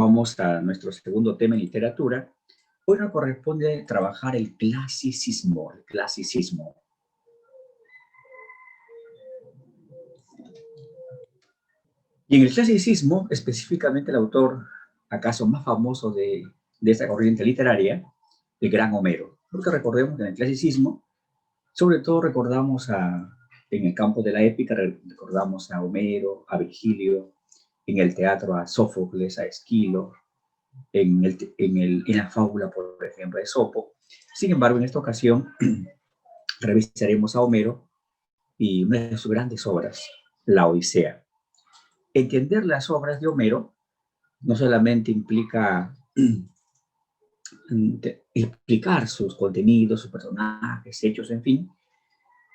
Vamos a nuestro segundo tema en literatura. Hoy nos corresponde trabajar el clasicismo. Y en el clasicismo, específicamente el autor, acaso más famoso de esta corriente literaria, el gran Homero. Porque recordemos que en el clasicismo, sobre todo recordamos en el campo de la épica, recordamos a Homero, a Virgilio, en el teatro a Sófocles, a Esquilo, en la fábula, por ejemplo, de Esopo. Sin embargo, en esta ocasión revisaremos a Homero y una de sus grandes obras, la Odisea. Entender las obras de Homero no solamente implica explicar sus contenidos, sus personajes, hechos, en fin,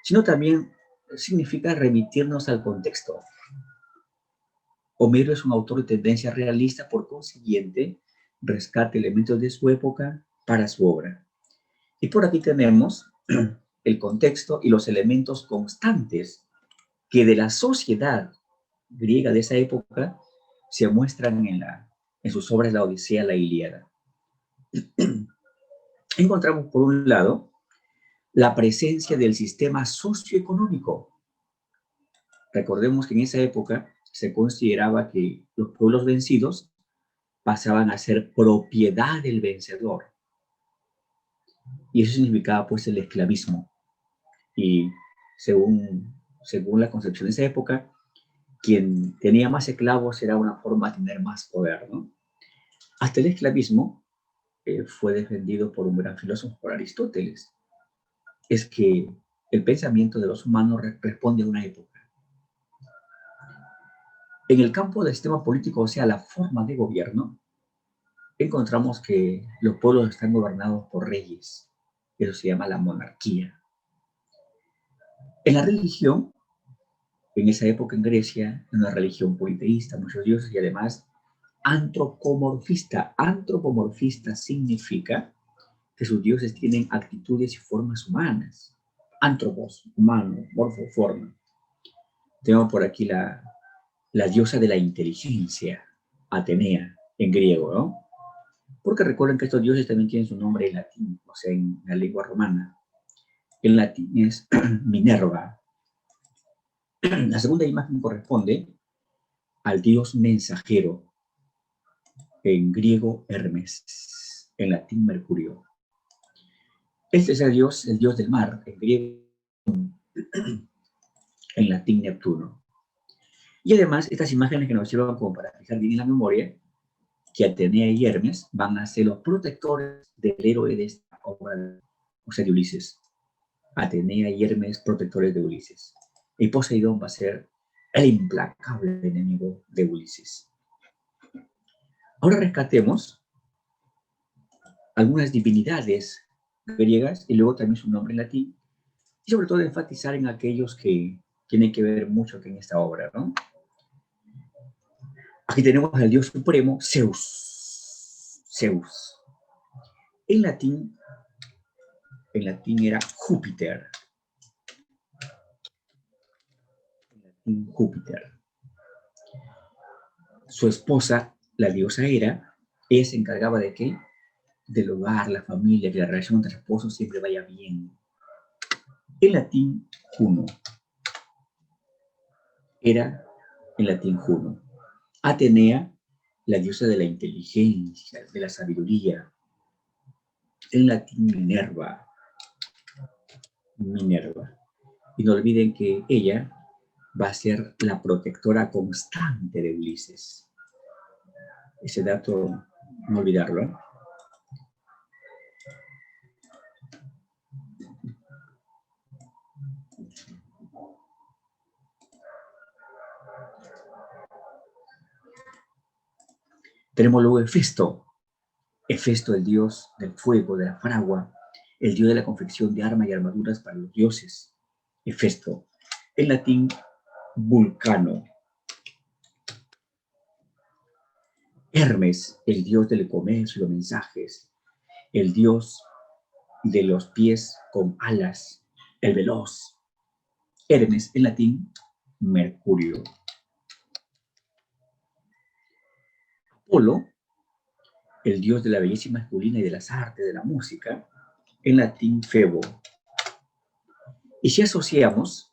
sino también significa remitirnos al contexto. Homero es un autor de tendencia realista, por consiguiente, rescata elementos de su época para su obra. Y por aquí tenemos el contexto y los elementos constantes que de la sociedad griega de esa época se muestran en sus obras La Odisea, la Ilíada. Encontramos, por un lado, la presencia del sistema socioeconómico. Recordemos que en esa época se consideraba que los pueblos vencidos pasaban a ser propiedad del vencedor. Y eso significaba pues el esclavismo. Y según la concepción de esa época, quien tenía más esclavos era una forma de tener más poder, ¿no? Hasta el esclavismo fue defendido por un gran filósofo, por Aristóteles. Es que el pensamiento de los humanos responde a una época. En el campo del sistema político, o sea, la forma de gobierno, encontramos que los pueblos están gobernados por reyes. Eso se llama la monarquía. En la religión, en esa época en Grecia, una religión politeísta, muchos dioses y además antropomorfista. Antropomorfista significa que sus dioses tienen actitudes y formas humanas. Antropos, humano, morfo, forma. Tenemos por aquí la diosa de la inteligencia, Atenea, en griego, ¿no? Porque recuerden que estos dioses también tienen su nombre en latín, o sea, en la lengua romana. En latín es Minerva. La segunda imagen corresponde al dios mensajero, en griego Hermes, en latín Mercurio. El tercer dios, el dios del mar, en griego, en latín Neptuno. Y además, estas imágenes que nos sirven como para fijar bien en la memoria, que Atenea y Hermes van a ser los protectores del héroe de esta obra, o sea, de Ulises. Atenea y Hermes, protectores de Ulises. Y Poseidón va a ser el implacable enemigo de Ulises. Ahora rescatemos algunas divinidades griegas y luego también su nombre en latín, y sobre todo enfatizar en aquellos que tienen que ver mucho en esta obra, ¿no? Aquí tenemos al dios supremo, Zeus. Zeus. En latín era Júpiter. En Júpiter. Su esposa, la diosa Hera, ella se encargaba de qué? Del hogar, la familia, que la relación entre esposos siempre vaya bien. En latín, Juno. Era en latín Juno. Atenea, la diosa de la inteligencia, de la sabiduría. En latín, Minerva. Minerva. Y no olviden que ella va a ser la protectora constante de Ulises. Ese dato, no olvidarlo, ¿eh? Tenemos luego Hefesto. Hefesto, el dios del fuego, de la fragua, el dios de la confección de armas y armaduras para los dioses. Hefesto. En latín, Vulcano. Hermes, el dios del comercio y los mensajes, el dios de los pies con alas, el veloz. Hermes, en latín, Mercurio. Apolo, el dios de la belleza masculina y de las artes, de la música, en latín Febo. Y si asociamos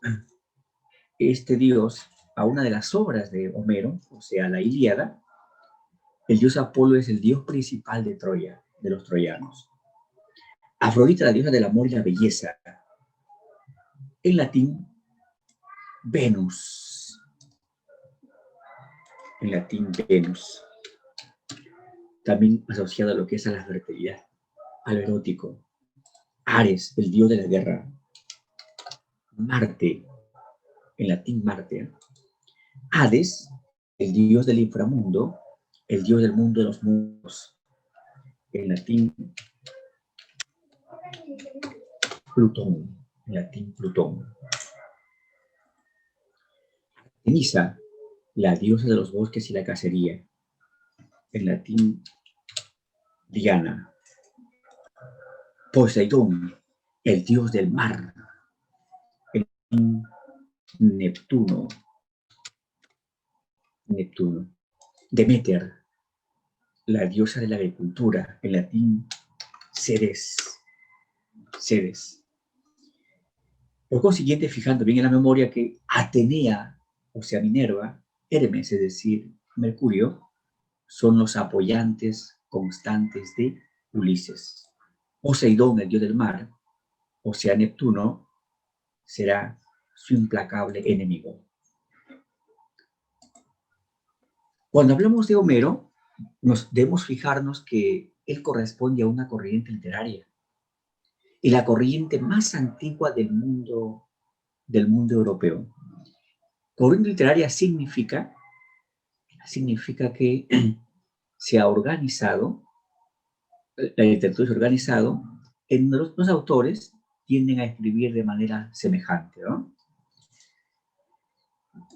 este dios a una de las obras de Homero, o sea, la Ilíada, el dios Apolo es el dios principal de Troya, de los troyanos. Afrodita, la diosa del amor y la belleza, en latín Venus. En latín Venus. También asociado a lo que es a la fertilidad, a lo erótico. Ares, el dios de la guerra. Marte, en latín Marte. Hades, el dios del inframundo, el dios del mundo de los mundos. En latín Plutón. En latín Plutón. Artemisa, la diosa de los bosques y la cacería. En latín Diana. Poseidón, el dios del mar. En latín Neptuno. Neptuno. Demeter, la diosa de la agricultura, en latín Ceres. Ceres. Por consiguiente, fijando bien en la memoria que Atenea, o sea, Minerva, Hermes, es decir, Mercurio, son los apoyantes constantes de Ulises. Poseidón, el dios del mar, o sea, Neptuno, será su implacable enemigo. Cuando hablamos de Homero, debemos fijarnos que él corresponde a una corriente literaria y la corriente más antigua del mundo europeo. Corriente literaria significa que se ha organizado, la literatura se ha organizado, en los autores tienden a escribir de manera semejante, ¿no?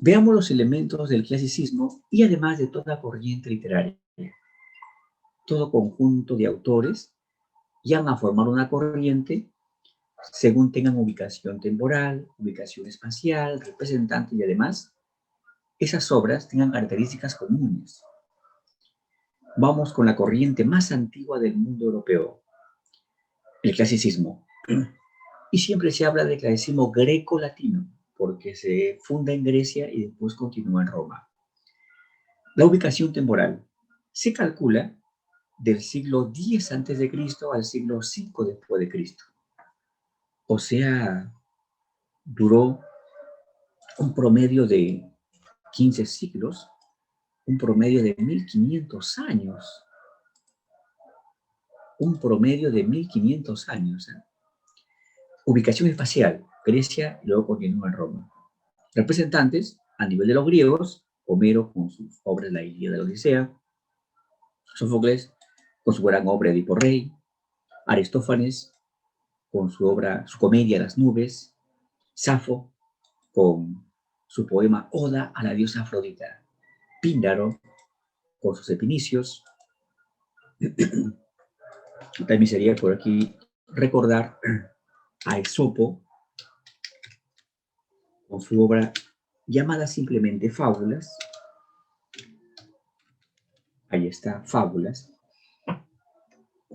Veamos los elementos del clasicismo y además de toda corriente literaria. Todo conjunto de autores llegan a formar una corriente según tengan ubicación temporal, ubicación espacial, representante y además esas obras tengan características comunes. Vamos con la corriente más antigua del mundo europeo, el clasicismo. Y siempre se habla del clasicismo greco-latino, porque se funda en Grecia y después continúa en Roma. La ubicación temporal se calcula del siglo X a.C. al siglo V después de Cristo. O sea, duró un promedio de 15 siglos, un promedio de 1500 años. Un promedio de 1500 años. Ubicación espacial, Grecia y luego continúa en Roma. Representantes, a nivel de los griegos, Homero con sus obras La Ilíada y la Odisea, Sófocles con su gran obra Edipo Rey, Aristófanes con su obra, su comedia Las nubes, Safo con su poema Oda a la diosa Afrodita, Píndaro con sus epinicios. También sería por aquí recordar a Esopo con su obra llamada simplemente Fábulas. Ahí está, Fábulas.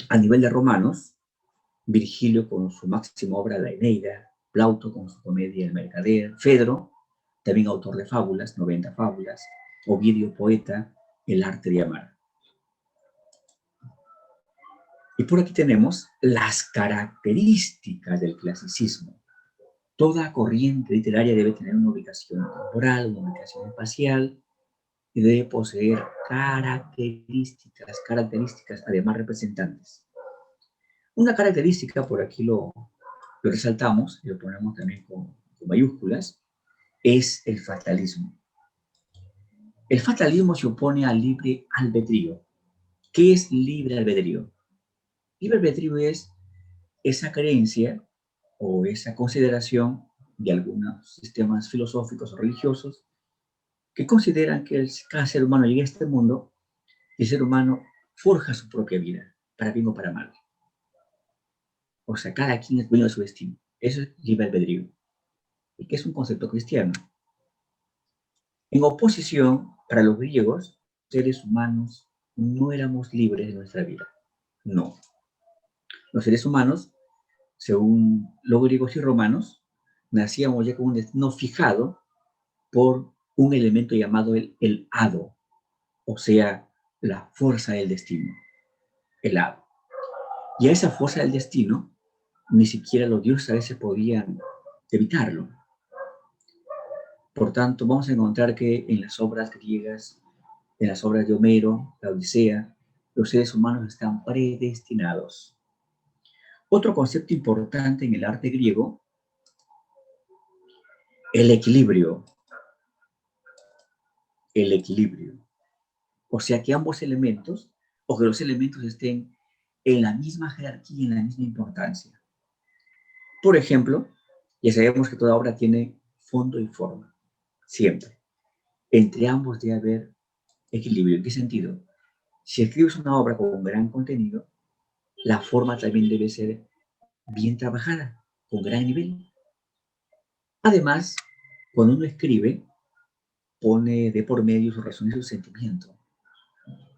A nivel de romanos, Virgilio con su máxima obra La Eneida, Plauto con su comedia El Mercader, Fedro, también autor de fábulas, 90 fábulas, Ovidio, poeta, El arte de amar. Y por aquí tenemos las características del clasicismo. Toda corriente literaria debe tener una ubicación temporal, una ubicación espacial, y debe poseer características además representantes. Una característica, por aquí lo resaltamos y lo ponemos también con mayúsculas, es el fatalismo. El fatalismo se opone al libre albedrío. ¿Qué es libre albedrío? Libre albedrío es esa creencia o esa consideración de algunos sistemas filosóficos o religiosos que consideran que cada ser humano llega a este mundo y el ser humano forja su propia vida, para bien o para mal. O sea, cada quien es dueño de su destino. Eso es libre albedrío. Y que es un concepto cristiano. En oposición, para los griegos, seres humanos no éramos libres de nuestra vida. No. Los seres humanos, según los griegos y romanos, nacíamos ya con un destino fijado por un elemento llamado el hado, o sea, la fuerza del destino, el hado. Y a esa fuerza del destino, ni siquiera los dioses a veces podían evitarlo. Por tanto, vamos a encontrar que en las obras griegas, en las obras de Homero, la Odisea, los seres humanos están predestinados. Otro concepto importante en el arte griego, el equilibrio. El equilibrio. O sea, que ambos elementos, o que los elementos estén en la misma jerarquía, en la misma importancia. Por ejemplo, ya sabemos que toda obra tiene fondo y forma, siempre. Entre ambos debe haber equilibrio. ¿En qué sentido? Si escribes una obra con un gran contenido, la forma también debe ser bien trabajada, con gran nivel. Además, cuando uno escribe, pone de por medio su razón y su sentimiento.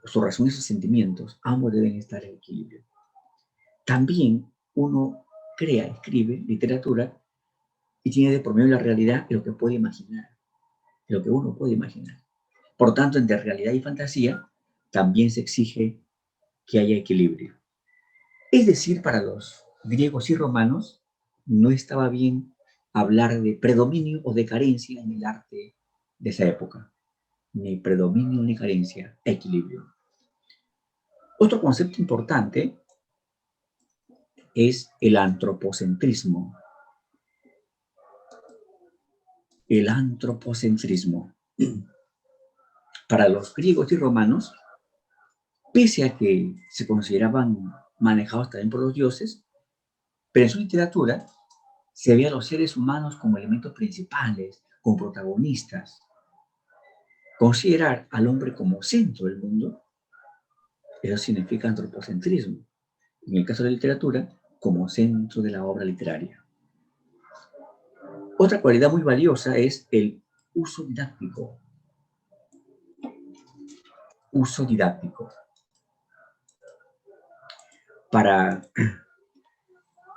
Su razón y sus sentimientos, ambos deben estar en equilibrio. También uno crea, escribe literatura y tiene de por medio la realidad lo que puede imaginar, lo que uno puede imaginar. Por tanto, entre realidad y fantasía también se exige que haya equilibrio. Es decir, para los griegos y romanos no estaba bien hablar de predominio o de carencia en el arte de esa época. Ni predominio ni carencia, equilibrio. Otro concepto importante es el antropocentrismo. El antropocentrismo. Para los griegos y romanos, pese a que se consideraban manejados también por los dioses, pero en su literatura se veía a los seres humanos como elementos principales, como protagonistas. Considerar al hombre como centro del mundo, eso significa antropocentrismo. En el caso de la literatura, como centro de la obra literaria. Otra cualidad muy valiosa es el uso didáctico. Uso didáctico. Para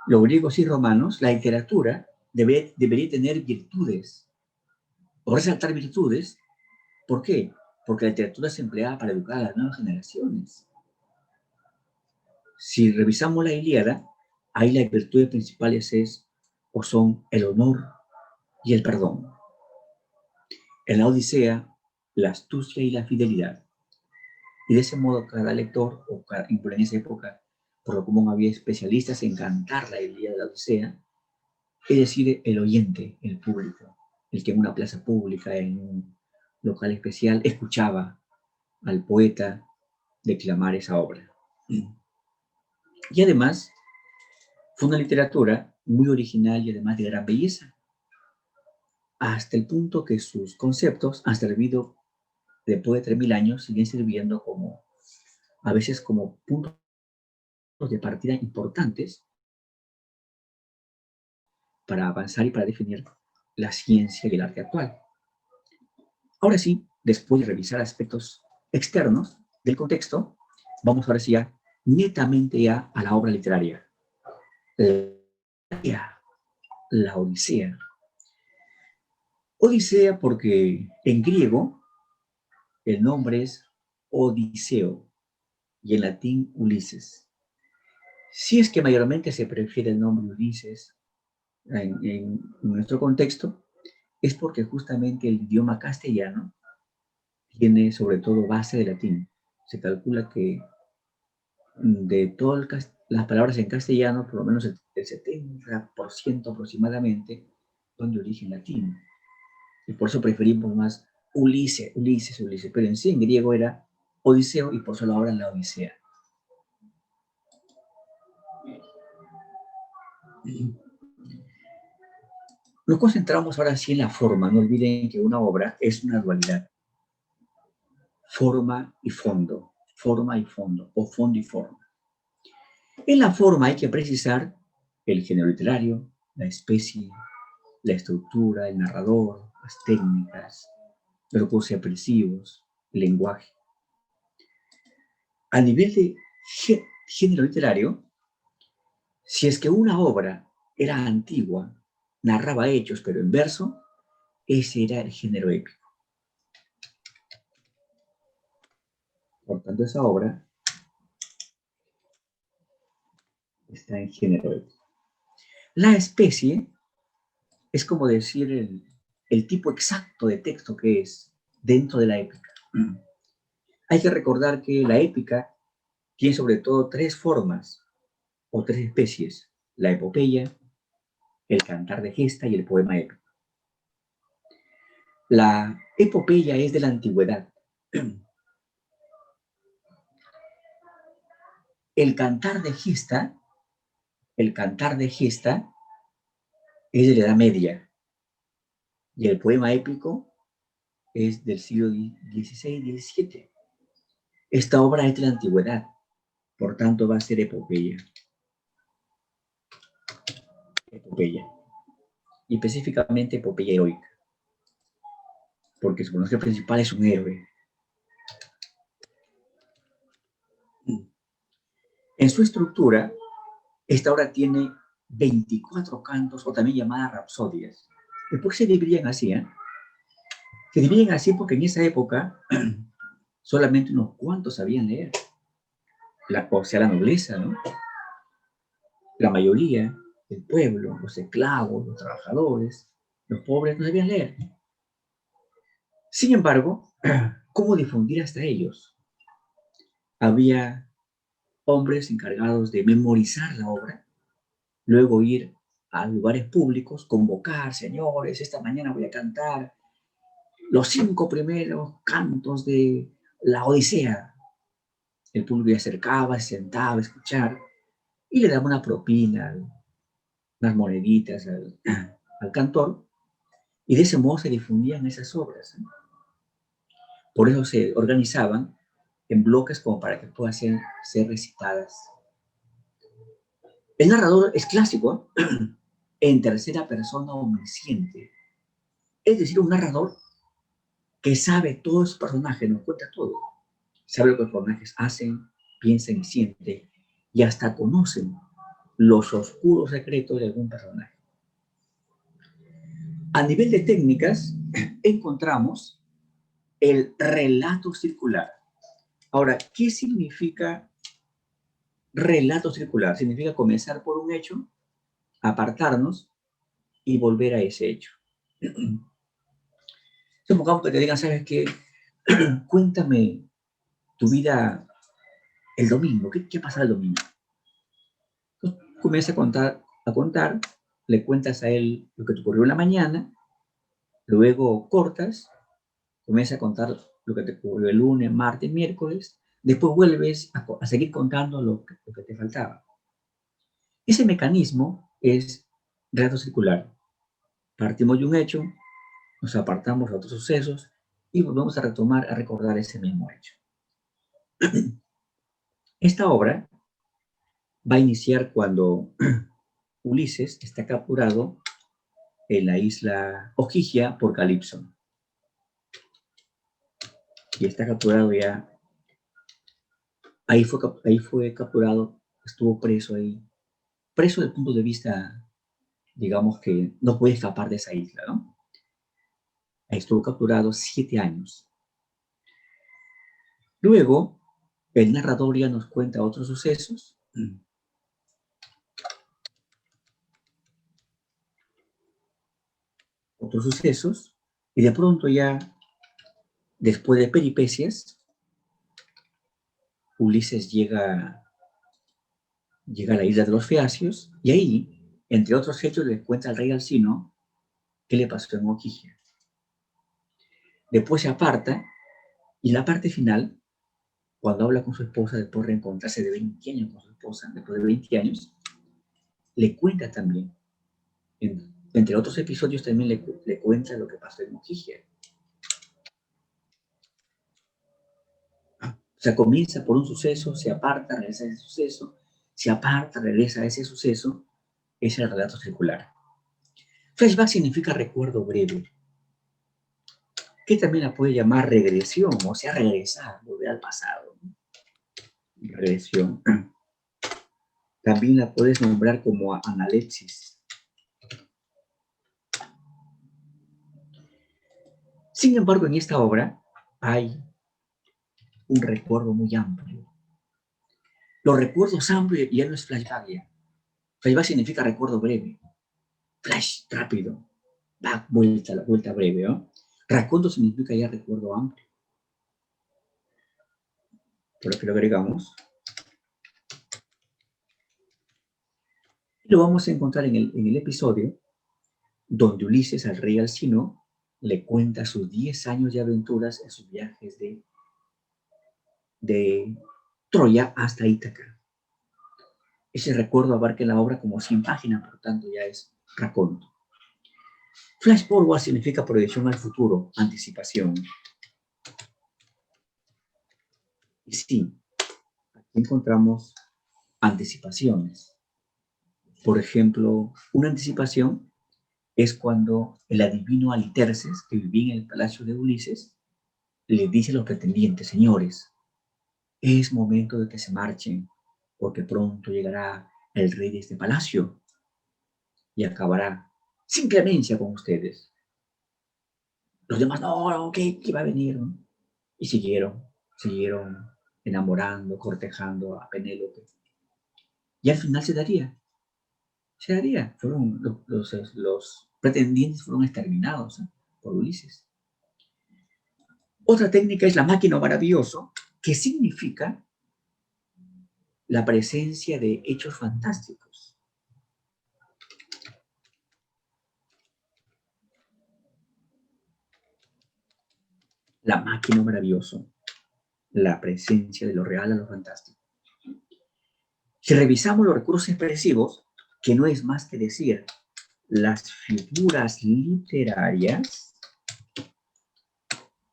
los griegos y romanos, la literatura debería tener virtudes, o resaltar virtudes. ¿Por qué? Porque la literatura se emplea para educar a las nuevas generaciones. Si revisamos la Ilíada, ahí las virtudes principales son el honor y el perdón. En la Odisea, la astucia y la fidelidad. Y de ese modo cada lector, en esa época, por lo común había especialistas en cantar la Ilíada de la Odisea, es decir, el oyente, el público, el que en una plaza pública, en un local especial, escuchaba al poeta declamar esa obra. Y además, fue una literatura muy original y además de gran belleza, hasta el punto que sus conceptos han servido después de 3000 años, siguen sirviendo a veces como puntos de partida importantes para avanzar y para definir la ciencia y el arte actual. Ahora sí, después de revisar aspectos externos del contexto, vamos ahora sí ya netamente ya a la obra literaria. La Odisea. Odisea porque en griego el nombre es Odiseo y en latín Ulises. Si es que mayormente se prefiere el nombre Ulises en nuestro contexto, es porque justamente el idioma castellano tiene sobre todo base de latín. Se calcula que de todas las palabras en castellano, por lo menos el 70% aproximadamente son de origen latino. Y por eso preferimos más Ulises, Ulises, Ulises. Pero en sí en griego era Odiseo y por eso lo hablan la Odisea. Nos concentramos ahora sí en la forma. No olviden que una obra es una dualidad. Forma y fondo. Forma y fondo. O fondo y forma. En la forma hay que precisar el género literario, la especie, la estructura, el narrador, las técnicas, los recursos expresivos, el lenguaje. a nivel de género literario, si es que una obra era antigua, narraba hechos, pero en verso, ese era el género épico. Por tanto, esa obra está en género épico. La especie es como decir el tipo exacto de texto que es dentro de la épica. Hay que recordar que la épica tiene sobre todo tres formas o tres especies: la epopeya, el cantar de gesta y el poema épico. La epopeya es de la antigüedad. El cantar de gesta es de la Edad Media y el poema épico es del siglo XVI-XVII. Esta obra es de la antigüedad, por tanto va a ser epopeya. Epopeya. Y específicamente epopeya heroica, porque su personaje principal es un héroe. En su estructura, esta obra tiene 24 cantos, o también llamadas rapsodias. ¿Y por qué se dividían así? Se dividen así porque en esa época solamente unos cuantos sabían leer. O sea, la nobleza, ¿no? La mayoría, el pueblo, los esclavos, los trabajadores, los pobres no sabían leer. Sin embargo, ¿cómo difundir hasta ellos? Había hombres encargados de memorizar la obra, luego ir a lugares públicos, convocar: señores, esta mañana voy a cantar los 5 primeros cantos de la Odisea. El público se acercaba, se sentaba a escuchar y le daba una propina, unas moneditas al cantor, y de ese modo se difundían esas obras. Por eso se organizaban en bloques como para que puedan ser recitadas. El narrador es clásico, en tercera persona omnisciente, es decir, un narrador que sabe todo su personaje, nos cuenta todo. Sabe lo que los personajes hacen, piensan y sienten, y hasta conocen los oscuros secretos de algún personaje. A nivel de técnicas, encontramos el relato circular. Ahora, ¿qué significa relato circular? Significa comenzar por un hecho, apartarnos y volver a ese hecho. Supongamos que te digan: ¿sabes qué? Cuéntame tu vida el domingo. ¿Qué pasa el domingo? Entonces, comienza a contar, le cuentas a él lo que te ocurrió en la mañana, luego cortas, comienza a contar lo que te ocurrió el lunes, martes, miércoles, después vuelves a seguir contando lo que te faltaba. Ese mecanismo es relato circular. Partimos de un hecho, nos apartamos de otros sucesos y volvemos a retomar, a recordar ese mismo hecho. Esta obra va a iniciar cuando Ulises está capturado en la isla Ogygia por Calipso. Y está capturado ya. Ahí fue capturado, estuvo preso ahí. Preso desde el punto de vista, digamos, que no puede escapar de esa isla, ¿no? Ahí estuvo capturado 7 años. Luego, el narrador ya nos cuenta otros sucesos. Otros sucesos, y de pronto ya, después de peripecias, Ulises llega a la isla de los Feacios, y ahí, entre otros hechos, le cuenta al rey Alcino qué le pasó en Ogygia. Después se aparta, y la parte final, cuando habla con su esposa, después de reencontrarse de 20 años con su esposa, después de 20 años, le cuenta también, entre otros episodios, también le cuenta lo que pasó en Ogygia. O sea, comienza por un suceso, se aparta, regresa a ese suceso, se aparta, regresa a ese suceso. Es el relato circular. Flashback significa recuerdo breve, que también la puede llamar regresión, o sea, regresar, volver al pasado. regresión. También la puedes nombrar como analepsis. Sin embargo, en esta obra hay un recuerdo muy amplio. Los recuerdos amplios ya no es flashback ya. Flashback significa recuerdo breve. Flash, rápido. Back, vuelta, la vuelta breve, ¿no? Raconto significa ya recuerdo amplio. Por lo que lo agregamos. Lo vamos a encontrar en el episodio donde Ulises al rey Alcino le cuenta sus 10 años de aventuras en sus viajes de Troya hasta Ítaca. Ese recuerdo abarca en la obra como 100 páginas, por tanto ya es raconto. Flash forward significa proyección al futuro, anticipación. Y sí, aquí encontramos anticipaciones. Por ejemplo, una anticipación es cuando el adivino Aliterces, que vivía en el palacio de Ulises, le dice a los pretendientes: señores, es momento de que se marchen, porque pronto llegará el rey de este palacio y acabará sin clemencia con ustedes. Los demás, no, ¿qué va a venir? ¿No? Y siguieron enamorando, cortejando a Penélope. Y al final se daría. Fueron los pretendientes fueron exterminados, ¿eh?, por Ulises. Otra técnica es la máquina maravilloso, que significa la presencia de hechos fantásticos. La máquina maravilloso, la presencia de lo real a lo fantástico. Si revisamos los recursos expresivos, que no es más que decir las figuras literarias,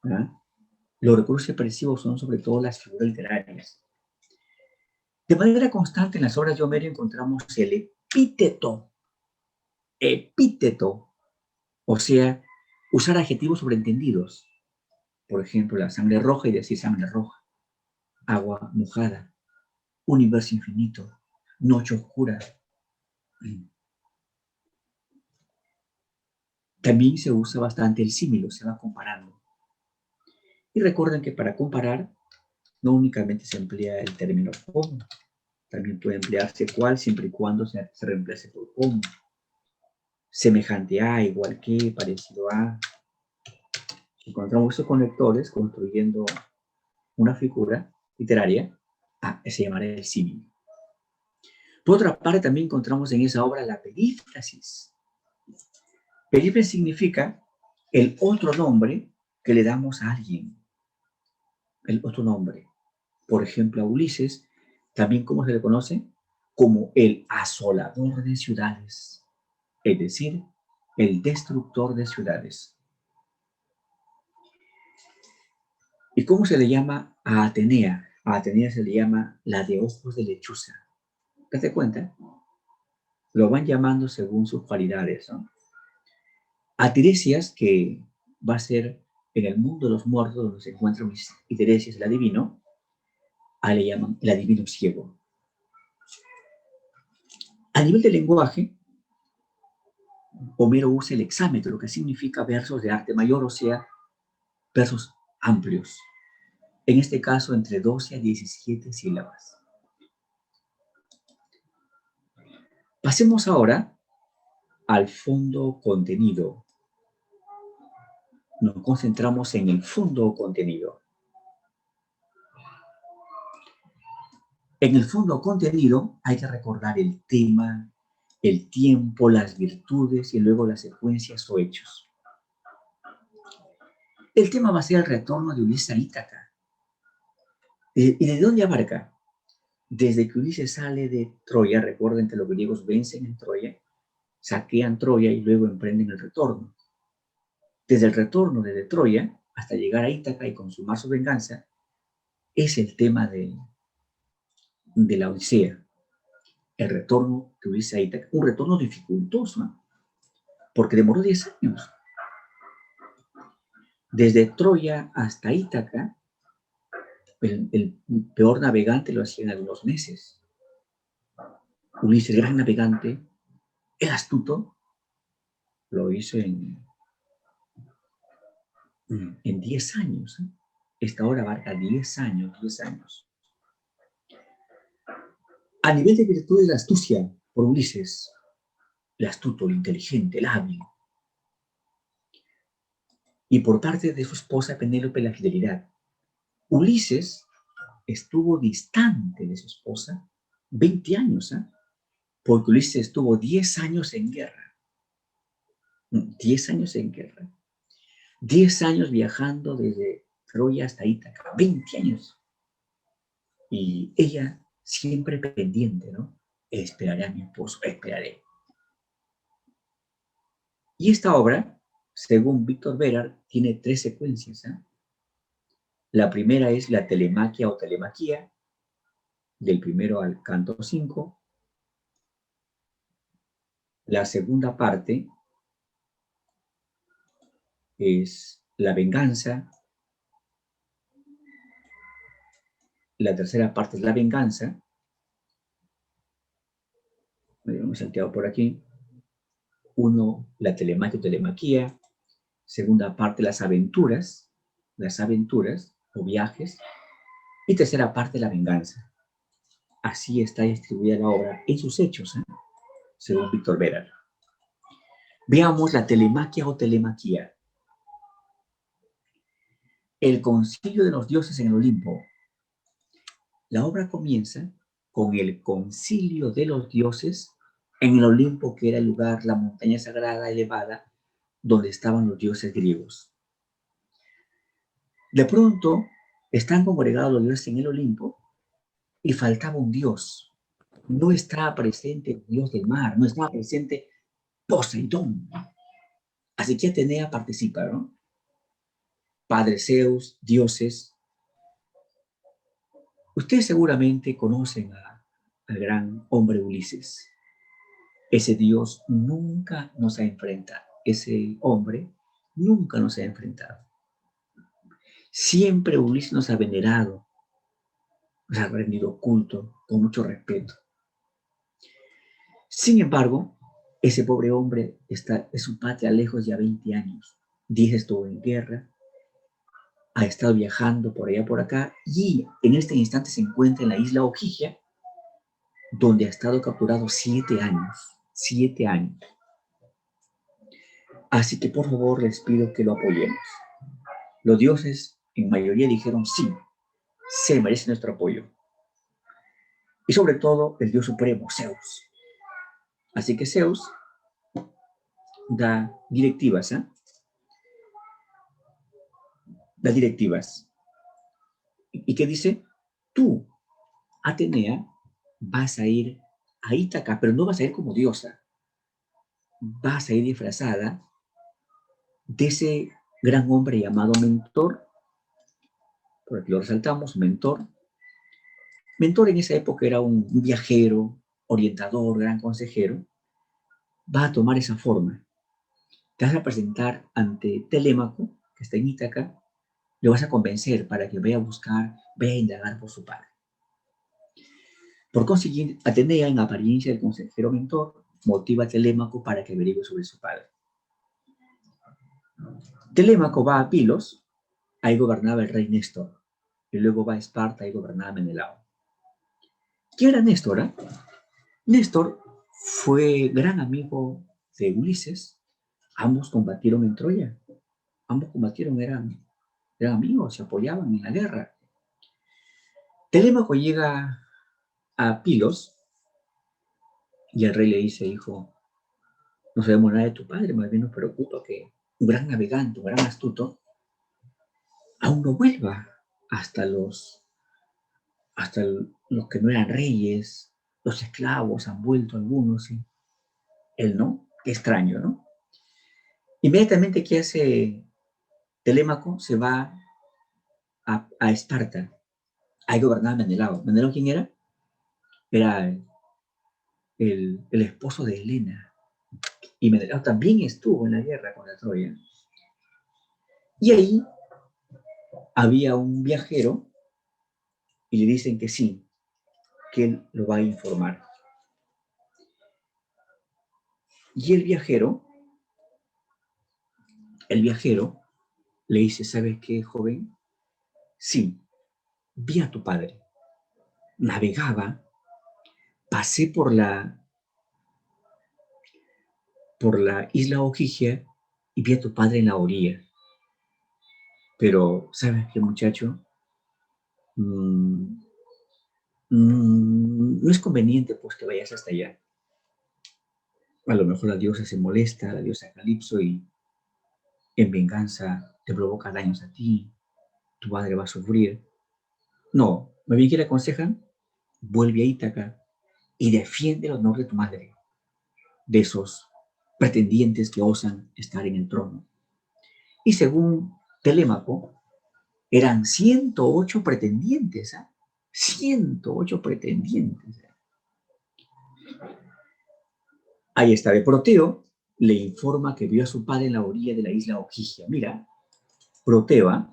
¿ah?, los recursos expresivos son sobre todo las figuras literarias. De manera constante en las obras de Homero encontramos el epíteto, o sea, usar adjetivos sobreentendidos. Por ejemplo, la sangre roja y decir sangre roja, agua mojada, universo infinito, noche oscura. También se usa bastante el símil, se va comparando. Y recuerden que para comparar no únicamente se emplea el término como, también puede emplearse cual siempre y cuando se reemplace por como. Semejante a, igual que, parecido a. Encontramos estos conectores construyendo una figura literaria, se llamará el símil. Por otra parte, también encontramos en esa obra la perífrasis. Perífrasis significa el otro nombre que le damos a alguien. El otro nombre. Por ejemplo, a Ulises, también como se le conoce, como el asolador de ciudades, es decir, el destructor de ciudades. ¿Y cómo se le llama a Atenea? A Atenea se le llama la de ojos de lechuza. ¿Te das cuenta? Lo van llamando según sus cualidades, ¿no? A Tiresias, que va a ser en el mundo de los muertos, donde se encuentra Tiresias el adivino, a le llaman el adivino ciego. A nivel de lenguaje, Homero usa el hexámetro, que significa versos de arte mayor, o sea, versos amplios. En este caso, entre 12 a 17 sílabas. Pasemos ahora al fondo contenido. Nos concentramos en el fondo contenido. En el fondo contenido hay que recordar el tema, el tiempo, las virtudes y luego las secuencias o hechos. El tema va a ser el retorno de Ulises a Ítaca. ¿Y de dónde abarca? Desde que Ulises sale de Troya, recuerden que los griegos vencen en Troya, saquean Troya y luego emprenden el retorno. Desde el retorno desde Troya hasta llegar a Ítaca y consumar su venganza, es el tema de la Odisea. El retorno de Ulises a Ítaca, un retorno dificultoso, ¿no?, porque demoró 10 años. Desde Troya hasta Ítaca El peor navegante lo hacía en algunos meses. Ulises, gran navegante, el astuto, lo hizo en 10 años. Esta obra abarca 10 años, 10 años. A nivel de virtud de la astucia, por Ulises, el astuto, el inteligente, el hábil. Y por parte de su esposa Penélope, la fidelidad. Ulises estuvo distante de su esposa 20 años, porque Ulises estuvo 10 años en guerra. 10 años en guerra. 10 años viajando desde Troya hasta Ítaca. 20 años. Y ella siempre pendiente, ¿no? Esperaré a mi esposo, esperaré. Y esta obra, según Víctor Bérard, tiene 3 secuencias. La primera es la telemaquia o telemaquía, del primero al canto 5. La segunda parte es la venganza. La tercera parte es la venganza. Me he salteado por aquí. 1, la telemaquia o telemaquía. Segunda parte, las aventuras o viajes. Y tercera parte, la venganza. Así está distribuida la obra en sus hechos, según Víctor Bérard. Veamos la telemaquia o telemaquía. El concilio de los dioses en el Olimpo. La obra comienza con el concilio de los dioses en el Olimpo, que era el lugar, la montaña sagrada elevada, donde estaban los dioses griegos. De pronto, están congregados los dioses en el Olimpo y faltaba un dios. No estaba presente el dios del mar, no estaba presente Poseidón. Así que Atenea participa, ¿no? Padre Zeus, dioses. Ustedes seguramente conocen al gran hombre Ulises. Ese dios nunca nos ha enfrentado. Ese hombre nunca nos ha enfrentado. Siempre Ulises nos ha venerado, nos ha rendido culto con mucho respeto. Sin embargo, ese pobre hombre está de su patria lejos ya 20 años. 10 estuvo en guerra, ha estado viajando por allá por acá y en este instante se encuentra en la isla Ogygia, donde ha estado capturado 7 años. 7 años. Así que por favor les pido que lo apoyemos. Los dioses en mayoría dijeron sí, se merece nuestro apoyo. Y sobre todo el dios supremo, Zeus. Así que Zeus da directivas, Da directivas. ¿Y qué dice? Tú, Atenea, vas a ir a Ítaca, pero no vas a ir como diosa. Vas a ir disfrazada de ese gran hombre llamado Mentor. Por aquí lo resaltamos, Mentor. Mentor en esa época era un viajero, orientador, gran consejero. Va a tomar esa forma. Te vas a presentar ante Telémaco, que está en Ítaca, le vas a convencer para que vaya a buscar, vaya a indagar por su padre. Por consiguiente, Atenea, en apariencia del consejero mentor, motiva a Telémaco para que averigüe sobre su padre. Telémaco va a Pilos, ahí gobernaba el rey Néstor, y luego va a Esparta, ahí gobernaba Menelao. ¿Quién era Néstor? Néstor fue gran amigo de Ulises, ambos combatieron en Troya, eran amigos, se apoyaban en la guerra. Telémaco llega a Pilos y el rey le dice, hijo, no sabemos nada de tu padre, más bien nos preocupa que un gran navegante, un gran astuto, aún no vuelva hasta los que no eran reyes, los esclavos han vuelto algunos, y él no, qué extraño, ¿no? Inmediatamente, ¿qué hace Telémaco? Se va a Esparta, ahí gobernaba Menelao. ¿Menelao quién era? Era el esposo de Helena, y Menelao también estuvo en la guerra contra Troya. Y ahí había un viajero y le dicen que sí, que él lo va a informar. Y el viajero le dice, ¿sabes qué, joven? Sí, vi a tu padre. Navegaba, pasé por la isla Ojigia y vi a tu padre en la orilla. Pero, ¿sabes qué, muchacho? Mm, no es conveniente pues que vayas hasta allá. A lo mejor la diosa se molesta, la diosa Calipso, y en venganza te provoca daños a ti, tu padre va a sufrir. No, más bien que le aconsejan, vuelve a Ítaca y defiende el honor de tu madre, de esos pretendientes que osan estar en el trono. Y según Telémaco, eran 108 pretendientes, ¿eh? 108 pretendientes. Ahí está, de Proteo le informa que vio a su padre en la orilla de la isla Ojigia. Mira, Proteo, ¿eh?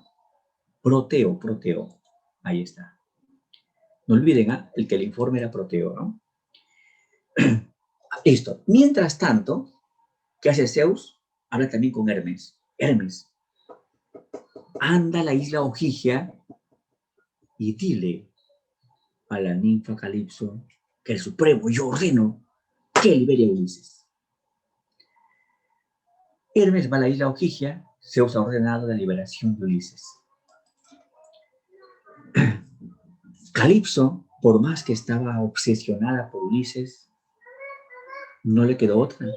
Proteo. Ahí está. No olviden, ¿eh? El que le informe era Proteo, ¿no? Listo. Mientras tanto, ¿qué hace Zeus? Habla también con Hermes. Hermes, anda a la isla Ojigia y dile a la ninfa Calipso que el Supremo, yo ordeno que libere a Ulises. Hermes va a la isla Ojigia, Zeus ha ordenado la liberación de Ulises. Calipso, por más que estaba obsesionada por Ulises, no le quedó otra.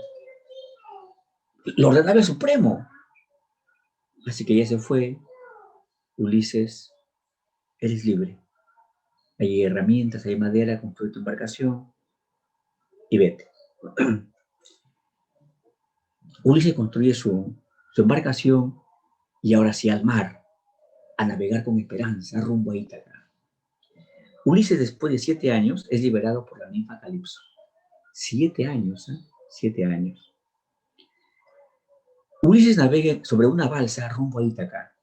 Lo ordenaba el Supremo. Así que ya se fue. Ulises, eres libre. Hay herramientas, hay madera, construye tu embarcación y vete. Ulises construye su embarcación y ahora sí al mar, a navegar con esperanza rumbo a Ítaca. Ulises, después de 7 años, es liberado por la ninfa Calipso. 7 años, ¿eh? 7 años. Ulises navega sobre una balsa rumbo a Ítaca.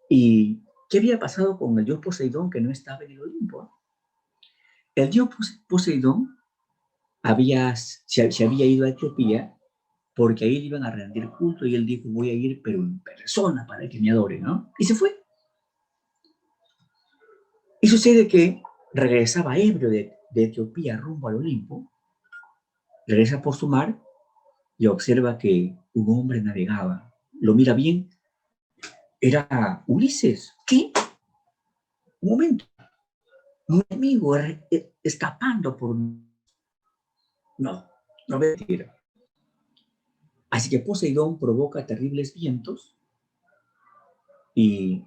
¿Y qué había pasado con el dios Poseidón que no estaba en el Olimpo? El dios Poseidón se había ido a Etiopía porque ahí le iban a rendir culto y él dijo, voy a ir pero en persona para que me adore, ¿no? Y se fue. Y sucede que regresaba ebrio de Etiopía rumbo al Olimpo, regresa por su mar y observa que un hombre navegaba. Lo mira bien, era Ulises. ¿Qué? Un momento, un amigo escapando por... No, no mentira. Así que Poseidón provoca terribles vientos y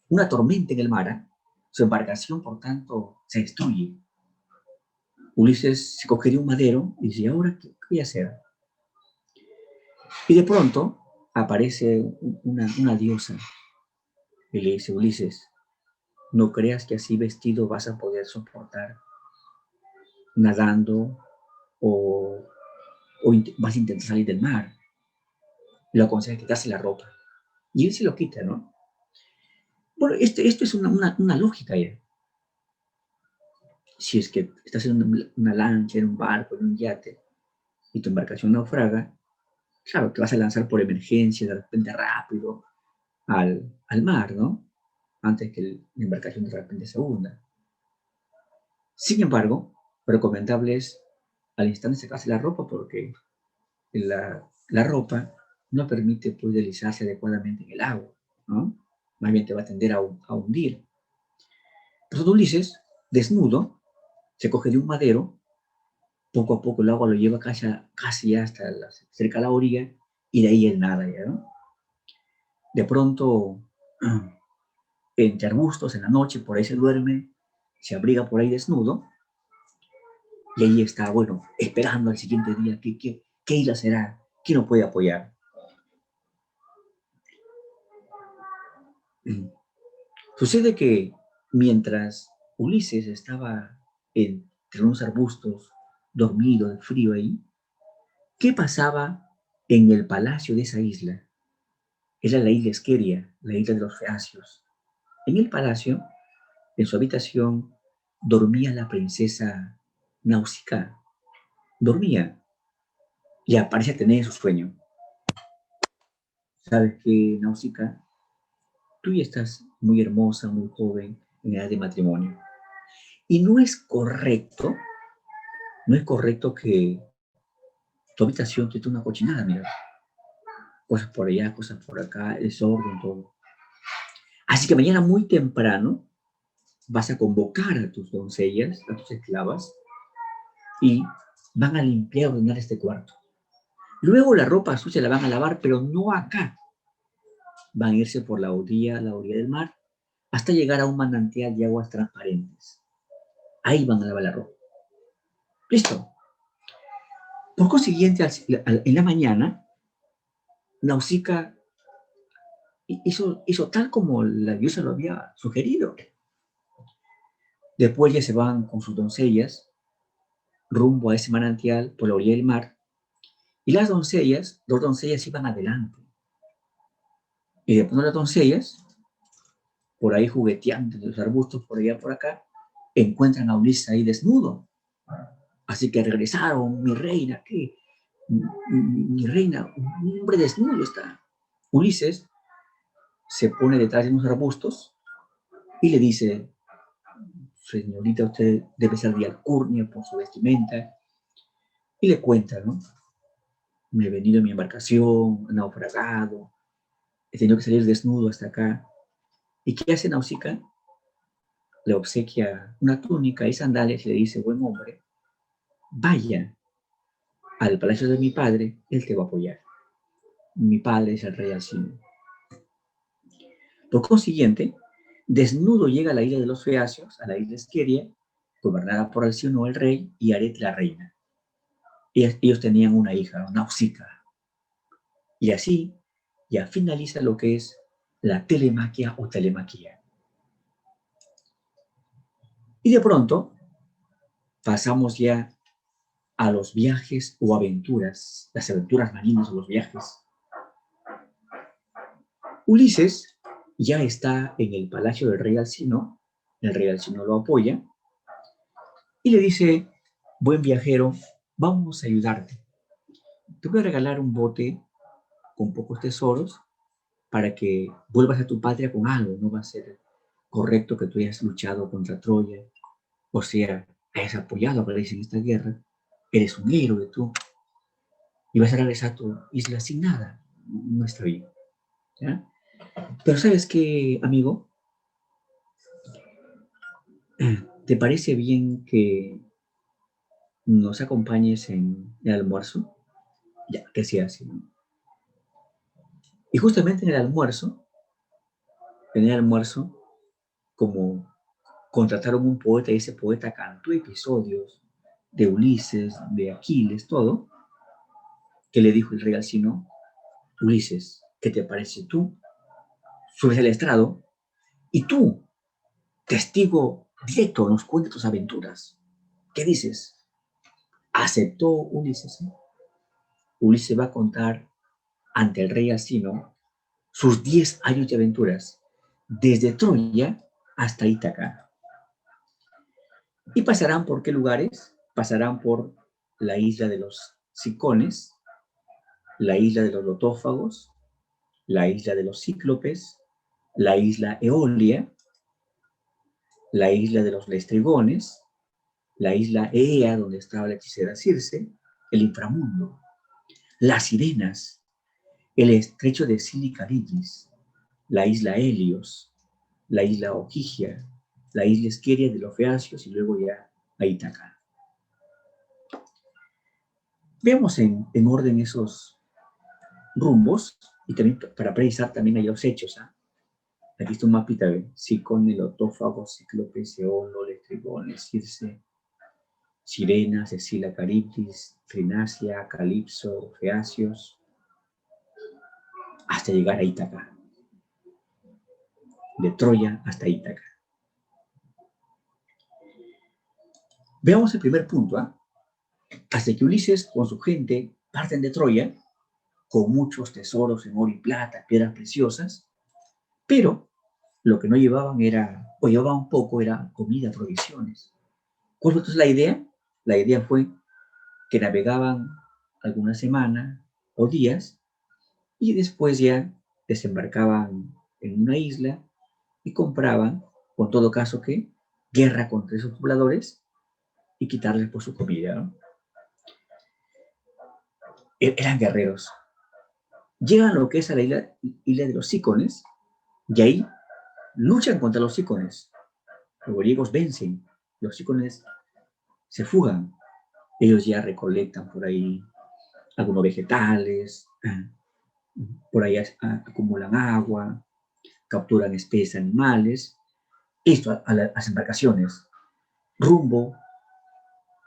una tormenta en el mar. Su embarcación, por tanto, se destruye. Ulises se coge de un madero y dice, ¿ahora qué voy a hacer? Y de pronto aparece una diosa y le dice, Ulises, no creas que así vestido vas a poder soportar nadando o vas a intentar salir del mar. Y lo aconseja quitarse la ropa. Y él se lo quita, ¿no? Bueno, esto es una lógica ya. Si es que estás en una lancha, en un barco, en un yate, y tu embarcación naufraga, claro, te vas a lanzar por emergencia, de repente rápido, al mar, ¿no? Antes que la embarcación de repente se hunda. Sin embargo, lo recomendable es al instante sacarse la ropa porque la ropa no permite pues, deslizarse adecuadamente en el agua, ¿no? Más bien te va a tender a hundir. Entonces Ulises, desnudo, se coge de un madero, poco a poco el agua lo lleva casi hasta cerca de la orilla y de ahí él nada ya, ¿no? De pronto, entre arbustos en la noche, por ahí se duerme, se abriga por ahí desnudo y ahí está, bueno, esperando al siguiente día, ¿qué isla será? ¿Quién lo puede apoyar? Sucede que mientras Ulises estaba entre unos arbustos, dormido, de frío ahí, ¿qué pasaba en el palacio de esa isla? Era la isla Esqueria, la isla de los Feacios. En el palacio, en su habitación, dormía la princesa Náusica. Dormía y aparece tener su sueño. Sabes que, Náusica, tú ya estás muy hermosa, muy joven, en edad de matrimonio. Y no es correcto que tu habitación te una cochinada, mira. Cosas por allá, cosas por acá, desorden, todo. Así que mañana muy temprano vas a convocar a tus doncellas, a tus esclavas, y van a limpiar, ordenar este cuarto. Luego la ropa sucia la van a lavar, pero no acá. Van a irse por la orilla del mar, hasta llegar a un manantial de aguas transparentes. Ahí van a lavar la ropa. Listo. Por consiguiente, en la mañana, Nausicaa hizo tal como la diosa lo había sugerido. Después ya se van con sus doncellas rumbo a ese manantial por la orilla del mar, y las doncellas, dos doncellas iban adelante. Y después las doncellas, por ahí jugueteando entre los arbustos, por allá por acá, encuentran a Ulises ahí desnudo. Así que regresaron, mi reina, ¿qué? Mi reina, un hombre desnudo está. Ulises se pone detrás de unos arbustos y le dice, señorita, usted debe ser de alcurnia por su vestimenta. Y le cuenta, ¿no? Me he venido en mi embarcación, naufragado, he tenido que salir desnudo hasta acá. ¿Y qué hace Nausicaa? Le obsequia una túnica y sandalias y le dice, buen hombre, vaya al palacio de mi padre, él te va a apoyar. Mi padre es el rey Alcino. Por consiguiente, desnudo llega a la isla de los Feacios, a la isla Esqueria, gobernada por Alcino el rey y Aret la reina. Ellos tenían una hija, Nausicaa. Y así ya finaliza lo que es la telemaquia o telemaquia. Y de pronto pasamos ya a los viajes o aventuras, las aventuras marinas o los viajes. Ulises ya está en el palacio del rey Alcino, el rey Alcino lo apoya y le dice, buen viajero, vamos a ayudarte. Te voy a regalar un bote con pocos tesoros para que vuelvas a tu patria con algo. No va a ser correcto que tú hayas luchado contra Troya, o sea, hayas apoyado a Grecia en esta guerra. Eres un héroe tú y vas a regresar a tu isla sin nada. No está bien. ¿Ya? Pero ¿sabes qué, amigo? ¿Te parece bien que nos acompañes en el almuerzo? Ya, que sea así. Y justamente en el almuerzo, como contrataron un poeta y ese poeta cantó episodios de Ulises, de Aquiles, todo, que le dijo el rey Alcino, Ulises, ¿qué te parece tú? Subes al estrado y tú, testigo directo, nos cuentas tus aventuras. ¿Qué dices? Aceptó Ulises. Ulises va a contar ante el rey Alcino sus 10 años de aventuras, desde Troya hasta Ítaca. ¿Y pasarán por qué lugares? Pasarán por la isla de los Cicones, la isla de los Lotófagos, la isla de los Cíclopes, la isla Eolia, la isla de los Lestrigones, la isla Ea, donde estaba la hechicera Circe, el inframundo, las sirenas, el estrecho de Silicarigis, la isla Helios, la isla Ogygia, la isla Esqueria de los Feacios y luego ya a Ítaca. Veamos en orden esos rumbos y también para precisar también hay los hechos. ¿Ah? Aquí está un mapita, ¿ve? Sicón, Lotófago, Cíclope, Eolo, Lestrigones, Circe, Sirena, Cecilia, Caribdis, Trinacia, Calipso, Feacios, hasta llegar a Ítaca. De Troya hasta Ítaca. Veamos el primer punto. ¿Ah? Hasta que Ulises con su gente parten de Troya con muchos tesoros en oro y plata, piedras preciosas, pero Lo que no llevaban era, o llevaban poco, era comida, provisiones. ¿Cuál fue entonces la idea? La idea fue que navegaban algunas semanas o días y después ya desembarcaban en una isla y compraban, o en todo caso que, guerra contra esos pobladores y quitarles por su comida, ¿no? Eran guerreros. Llegan a lo que es a la isla de los Sícones y ahí luchan contra los Sícones. Los griegos vencen, los Sícones se fugan. Ellos ya recolectan por ahí algunos vegetales, por ahí acumulan agua, capturan especies animales, esto a las embarcaciones, rumbo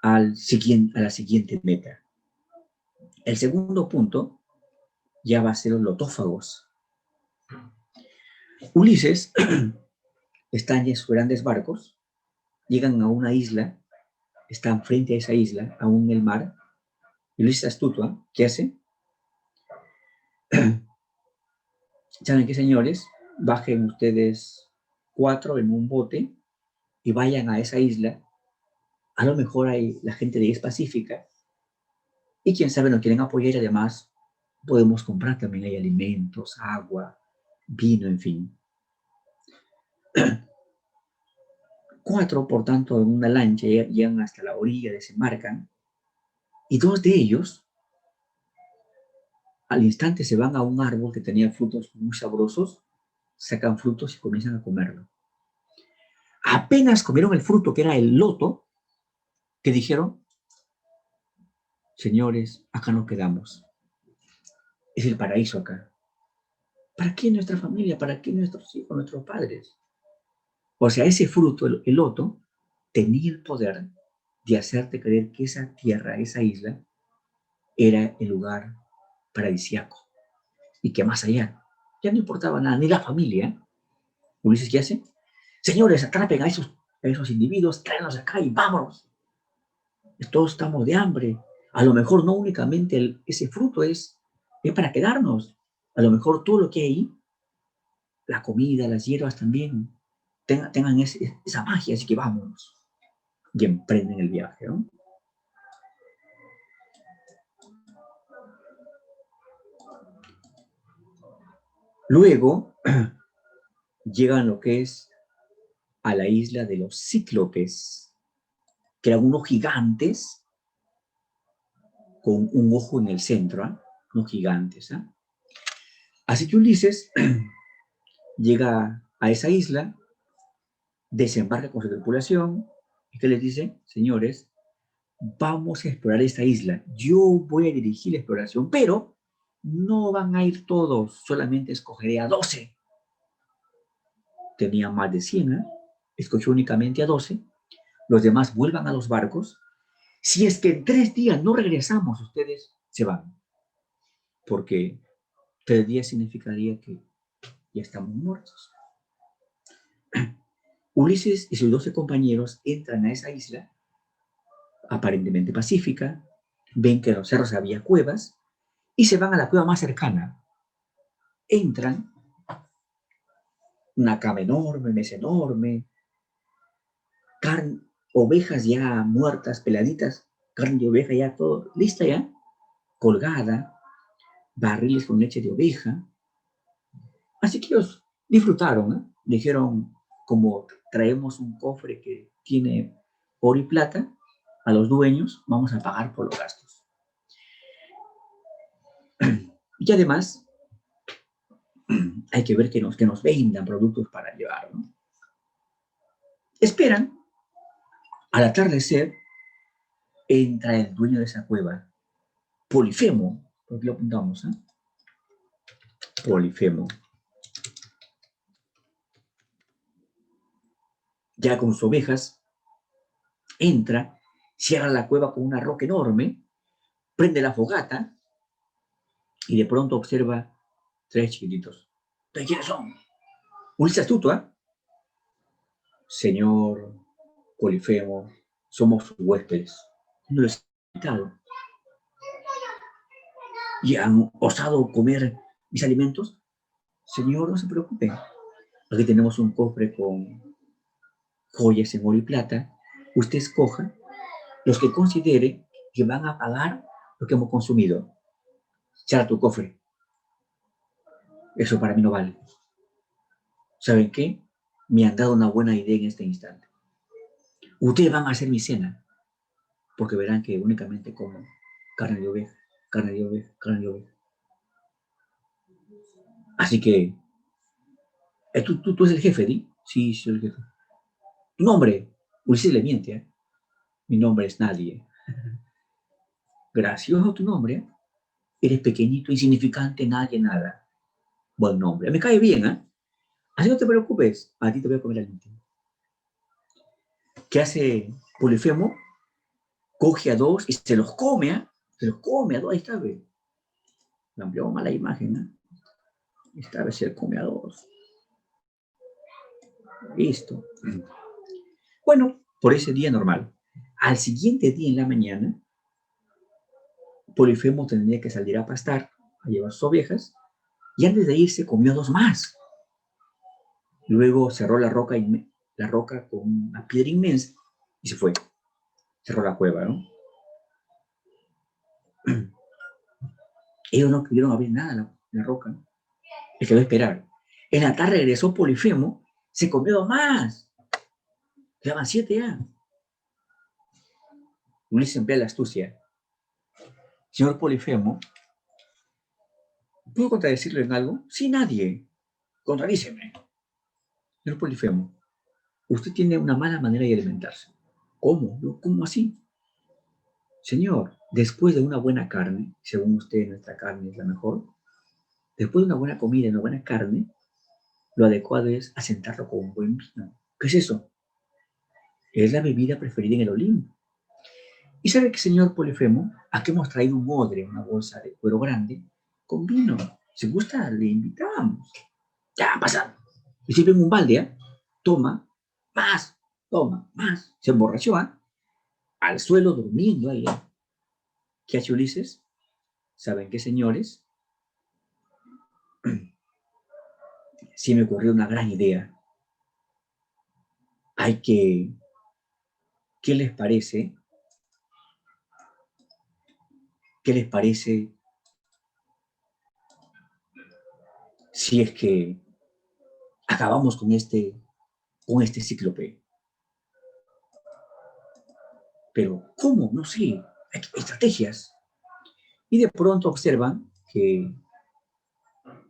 a la siguiente meta. El segundo punto ya va a ser los lotófagos. Ulises está en sus grandes barcos, llegan a una isla, están frente a esa isla, aún en el mar, y Ulises astuto, ¿eh? ¿Qué hace? ¿Saben qué, señores? Bajen ustedes 4 en un bote y vayan a esa isla. A lo mejor hay la gente de ahí es pacífica y quién sabe nos quieren apoyar y además podemos comprar también hay alimentos, agua, vino, en fin. 4, por tanto, en una lancha llegan hasta la orilla, desembarcan y 2 de ellos al instante se van a un árbol que tenía frutos muy sabrosos, sacan frutos y comienzan a comerlo. Apenas comieron el fruto que era el loto, que dijeron, señores, acá nos quedamos. Es el paraíso acá. ¿Para qué nuestra familia? ¿Para qué nuestros hijos, nuestros padres? O sea, ese fruto, el loto, tenía el poder de hacerte creer que esa tierra, esa isla, era el lugar paradisíaco. Y que más allá, ya no importaba nada, ni la familia. Ulises, ¿qué hace? Señores, atrapen a esos individuos, tráenos acá y vámonos. Todos estamos de hambre. A lo mejor no únicamente ese fruto es para quedarnos. A lo mejor todo lo que hay ahí, la comida, las hierbas también, tengan esa magia, así que vámonos. Y emprenden el viaje, ¿no? Luego llegan lo que es a la isla de los cíclopes, que eran unos gigantes con un ojo en el centro, ¿eh? Unos gigantes. ¿Eh? Así que Ulises llega a esa isla, desembarca con su tripulación, y que les dice, señores, vamos a explorar esta isla. Yo voy a dirigir la exploración, pero no van a ir todos, solamente escogeré a 12. Tenía más de 100, ¿eh? Escogió únicamente a 12. Los demás vuelvan a los barcos. Si es que en 3 días no regresamos, ustedes se van. Porque 3 días significaría que ya estamos muertos. Ulises y sus 12 compañeros entran a esa isla, aparentemente pacífica, ven que en los cerros había cuevas y se van a la cueva más cercana. Entran, una cama enorme, mesa enorme, ovejas ya muertas, peladitas, carne de oveja ya todo, lista ya, colgada, barriles con leche de oveja. Así que ellos disfrutaron, ¿eh? Dijeron, como traemos un cofre que tiene oro y plata, a los dueños vamos a pagar por los gastos. Y además, hay que ver que nos vendan productos para llevar, ¿no? Esperan, al atardecer, entra el dueño de esa cueva, Polifemo, porque lo apuntamos, ¿eh? Polifemo. Ya con sus ovejas, entra, cierra la cueva con una roca enorme, prende la fogata y de pronto observa 3 chiquititos. ¿De quiénes son? Ulises astuto, ¿eh? Señor Polifemo, somos huéspedes. No les he invitado. ¿Y han osado comer mis alimentos? Señor, no se preocupe. Aquí tenemos un cofre con joyas en oro y plata. Usted escoja los que considere que van a pagar lo que hemos consumido. Echa tu cofre. Eso para mí no vale. ¿Saben qué? Me han dado una buena idea en este instante. Ustedes van a hacer mi cena, porque verán que únicamente como carne de oveja, carne de oveja, carne de oveja. Así que, tú eres el jefe, ¿di? Sí, soy el jefe. Tu nombre, Ulises le miente, ¿eh? Mi nombre es nadie. Gracioso tu nombre, ¿eh? Eres pequeñito, insignificante, nadie, nada. Buen nombre. Me cae bien, ¿eh? Así no te preocupes, a ti te voy a comer al último. ¿Qué hace Polifemo? Coge a dos y se los come, ¿eh? Se los come a dos, ahí está, ve. Cambió mala imagen, ¿eh? Esta vez se come a dos. Listo. Bueno, por ese día normal. Al siguiente día en la mañana, Polifemo tendría que salir a pastar, a llevar sus ovejas, y antes de irse comió dos más. Luego cerró la roca con una piedra inmensa y se fue. Cerró la cueva, ¿no? Ellos no pudieron abrir nada la roca, ¿no? Les quedó esperar. En la tarde regresó Polifemo, se comió dos más. Quedaban 7 ya. Ulises emplea la astucia. Señor Polifemo, ¿puedo contradecirle en algo? Sí, nadie. Contradíceme. Señor Polifemo, usted tiene una mala manera de alimentarse. ¿Cómo? ¿Cómo así? Señor, después de una buena carne, según usted nuestra carne es la mejor, después de una buena comida y una buena carne, lo adecuado es asentarlo con un buen vino. ¿Qué es eso? Es la bebida preferida en el Olimpo. ¿Y sabe qué, señor Polifemo? Aquí hemos traído un odre, una bolsa de cuero grande, con vino. Si gusta, le invitamos. Ya, pasa. Y sirve en un balde, ¿eh? Toma, más, toma, más. Se emborrachó, ¿eh? Al suelo durmiendo ahí, ¿eh? ¿Qué hace Ulises? ¿Saben qué, señores? Sí me ocurrió una gran idea. Hay que... ¿Qué les parece? ¿Qué les parece si es que acabamos con este cíclope? Pero, ¿cómo? No sé. Hay estrategias. Y de pronto observan que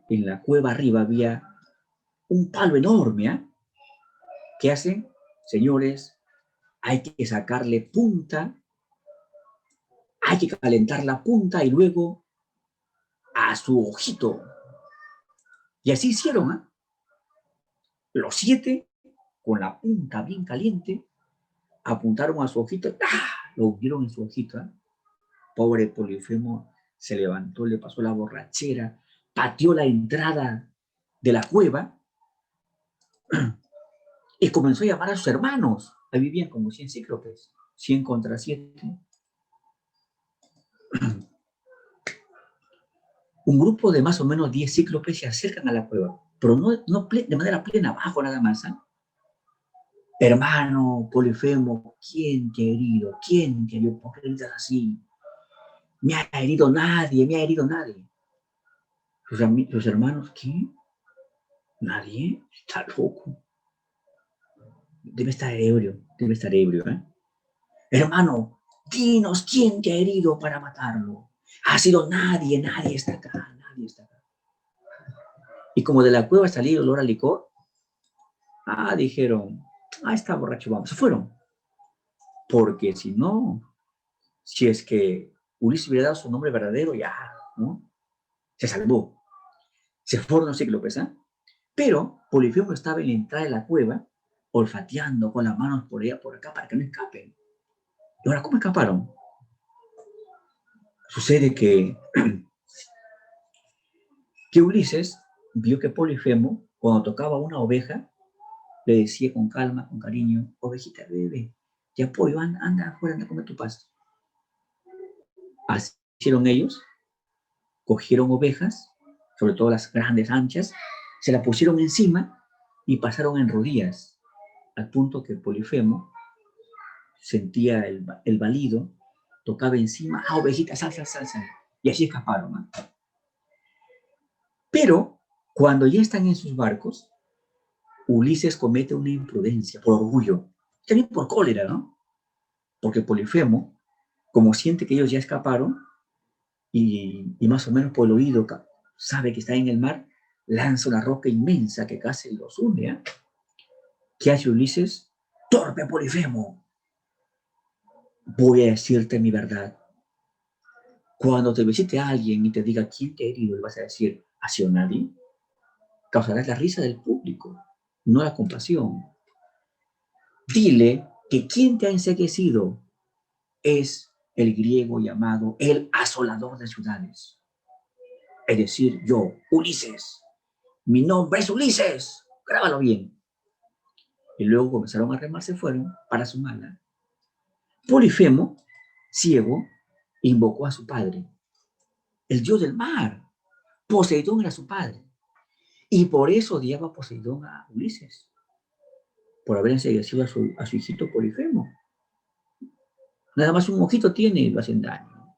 en la cueva arriba había un palo enorme, ¿eh? ¿Qué hacen? Señores, hay que sacarle punta, hay que calentar la punta y luego a su ojito. Y así hicieron, ¿eh? Los 7, con la punta bien caliente, apuntaron a su ojito, ¡ah! Lo hundieron en su ojito, ¿eh? Pobre Polifemo se levantó, le pasó la borrachera, pateó la entrada de la cueva y comenzó a llamar a sus hermanos. Ahí vivían como 100 cíclopes, 100 contra 7. Un grupo de más o menos 10 cíclopes se acercan a la cueva, pero no de manera plena, abajo nada más, ¿eh? Hermano Polifemo, ¿quién te ha herido? ¿Quién te ha herido? ¿Por qué gritas así? Me ha herido nadie, me ha herido nadie. Sus hermanos, ¿qué? ¿Nadie? Está loco. Debe estar ebrio, ¿eh? Hermano, dinos quién te ha herido para matarlo. Ha sido nadie, nadie está acá, nadie está acá. Y como de la cueva salió el olor a licor, dijeron, está borracho, vamos, se fueron. Porque si no, si es que Ulises hubiera dado su nombre verdadero, ya, ¿no? Se salvó. Se fueron los cíclopes, ¿eh? Pero Polifemo estaba en la entrada de la cueva, olfateando con las manos por allá, por acá, para que no escapen. ¿Y ahora cómo escaparon? Sucede que Ulises vio que Polifemo, cuando tocaba una oveja, le decía con calma, con cariño, ovejita, bebé, ya pollo, anda afuera, anda a comer tu pasto. Así hicieron ellos, cogieron ovejas, sobre todo las grandes anchas, se las pusieron encima y pasaron en rodillas, al punto que Polifemo sentía el balido, tocaba encima, ovejita, sal, sal, sal, sal, y así escaparon, ¿no? Pero cuando ya están en sus barcos, Ulises comete una imprudencia por orgullo, también por cólera, ¿no? Porque Polifemo, como siente que ellos ya escaparon y más o menos por el oído sabe que está en el mar, lanza una roca inmensa que casi los hunde, ¿eh? ¿Qué hace Ulises? ¡Torpe Polifemo! Voy a decirte mi verdad. Cuando te visite a alguien y te diga quién te ha herido, le vas a decir, ¿ha sido nadie? Causarás la risa del público, no la compasión. Dile que quien te ha enseguecido es el griego llamado el asolador de ciudades. Es decir, yo, Ulises. Mi nombre es Ulises. Grábalo bien. Y luego comenzaron a remar, se fueron para su mala. Polifemo, ciego, invocó a su padre, el dios del mar. Poseidón era su padre. Y por eso odiaba Poseidón a Ulises, por haber enseguecido a su hijito Polifemo. Nada más un ojito tiene y lo hacen daño.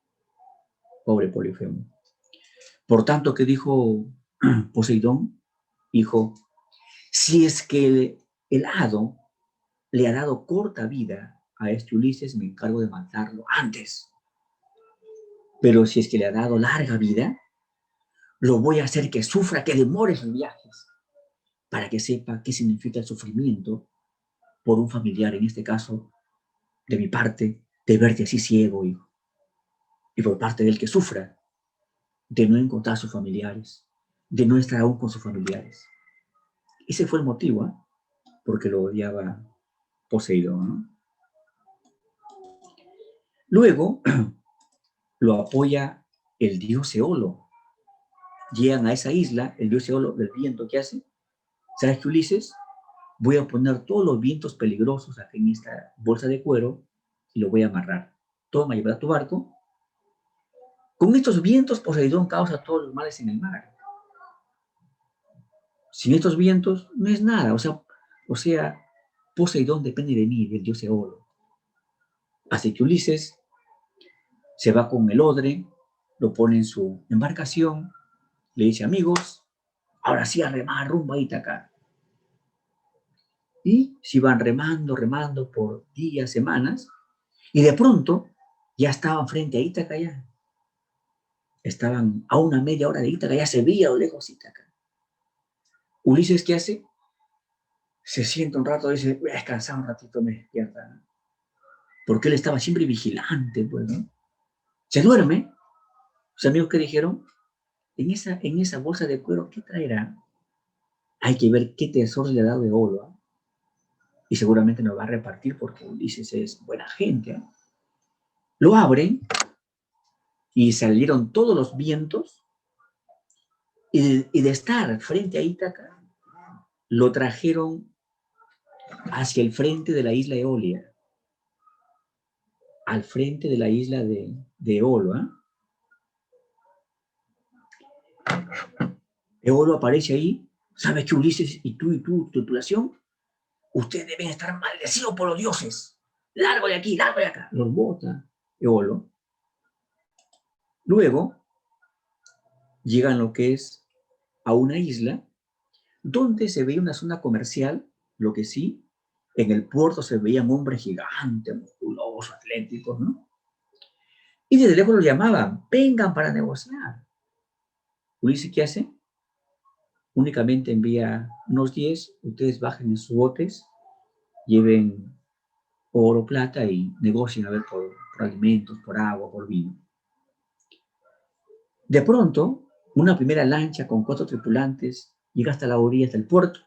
Pobre Polifemo. Por tanto, ¿qué dijo Poseidón? Dijo, si es que el hado le ha dado corta vida a este Ulises, me encargo de matarlo antes. Pero si es que le ha dado larga vida, lo voy a hacer que sufra, que demore sus viajes, para que sepa qué significa el sufrimiento por un familiar, en este caso, de mi parte, de verte así ciego, hijo. Y por parte del que sufra, de no encontrar a sus familiares, de no estar aún con sus familiares. Ese fue el motivo, ¿eh? Porque lo odiaba Poseidón, ¿no? Luego lo apoya el dios Eolo. Llegan a esa isla, el dios Eolo del viento, ¿qué hace? ¿Sabes qué, Ulises? Voy a poner todos los vientos peligrosos aquí en esta bolsa de cuero y lo voy a amarrar. Toma, lleva a tu barco. Con estos vientos, Poseidón causa todos los males en el mar. Sin estos vientos, no es nada. O sea, Poseidón depende de mí, del dios Eolo. Así que Ulises se va con el odre, lo pone en su embarcación, le dice, amigos, ahora sí a remar rumbo a Ítaca. Y se iban remando, remando por días, semanas, y de pronto ya estaban frente a Ítaca ya. Estaban a una media hora de Ítaca, ya se veía a lo lejos Ítaca. Ulises, ¿qué hace? Se sienta un rato, dice, voy a descansar un ratito, me despierta. Porque él estaba siempre vigilante, pues, ¿no? Se duerme. Sus amigos, ¿qué dijeron? En esa bolsa de cuero, ¿qué traerá? Hay que ver qué tesoro le ha dado de oro, ¿eh? Y seguramente nos va a repartir porque Ulises es buena gente, ¿eh? Lo abren y salieron todos los vientos y de estar frente a Ítaca, lo trajeron hacia el frente de la isla Eolia, al frente de la isla de Eolo, ¿eh? Eolo aparece ahí, ¿sabes que Ulises y tu tripulación? Ustedes deben estar maldecidos por los dioses. Largo de aquí, largo de acá. Los bota Eolo. Luego llegan lo que es a una isla donde se veía una zona comercial, lo que sí, en el puerto se veían hombres gigantes, musculosos, atléticos, ¿no? Y desde lejos los llamaban, vengan para negociar. Ulises, ¿qué hace? Únicamente envía unos 10, ustedes bajen en sus botes, lleven oro, plata y negocien a ver por alimentos, por agua, por vino. De pronto, una primera lancha con 4 tripulantes llega hasta la orilla del puerto.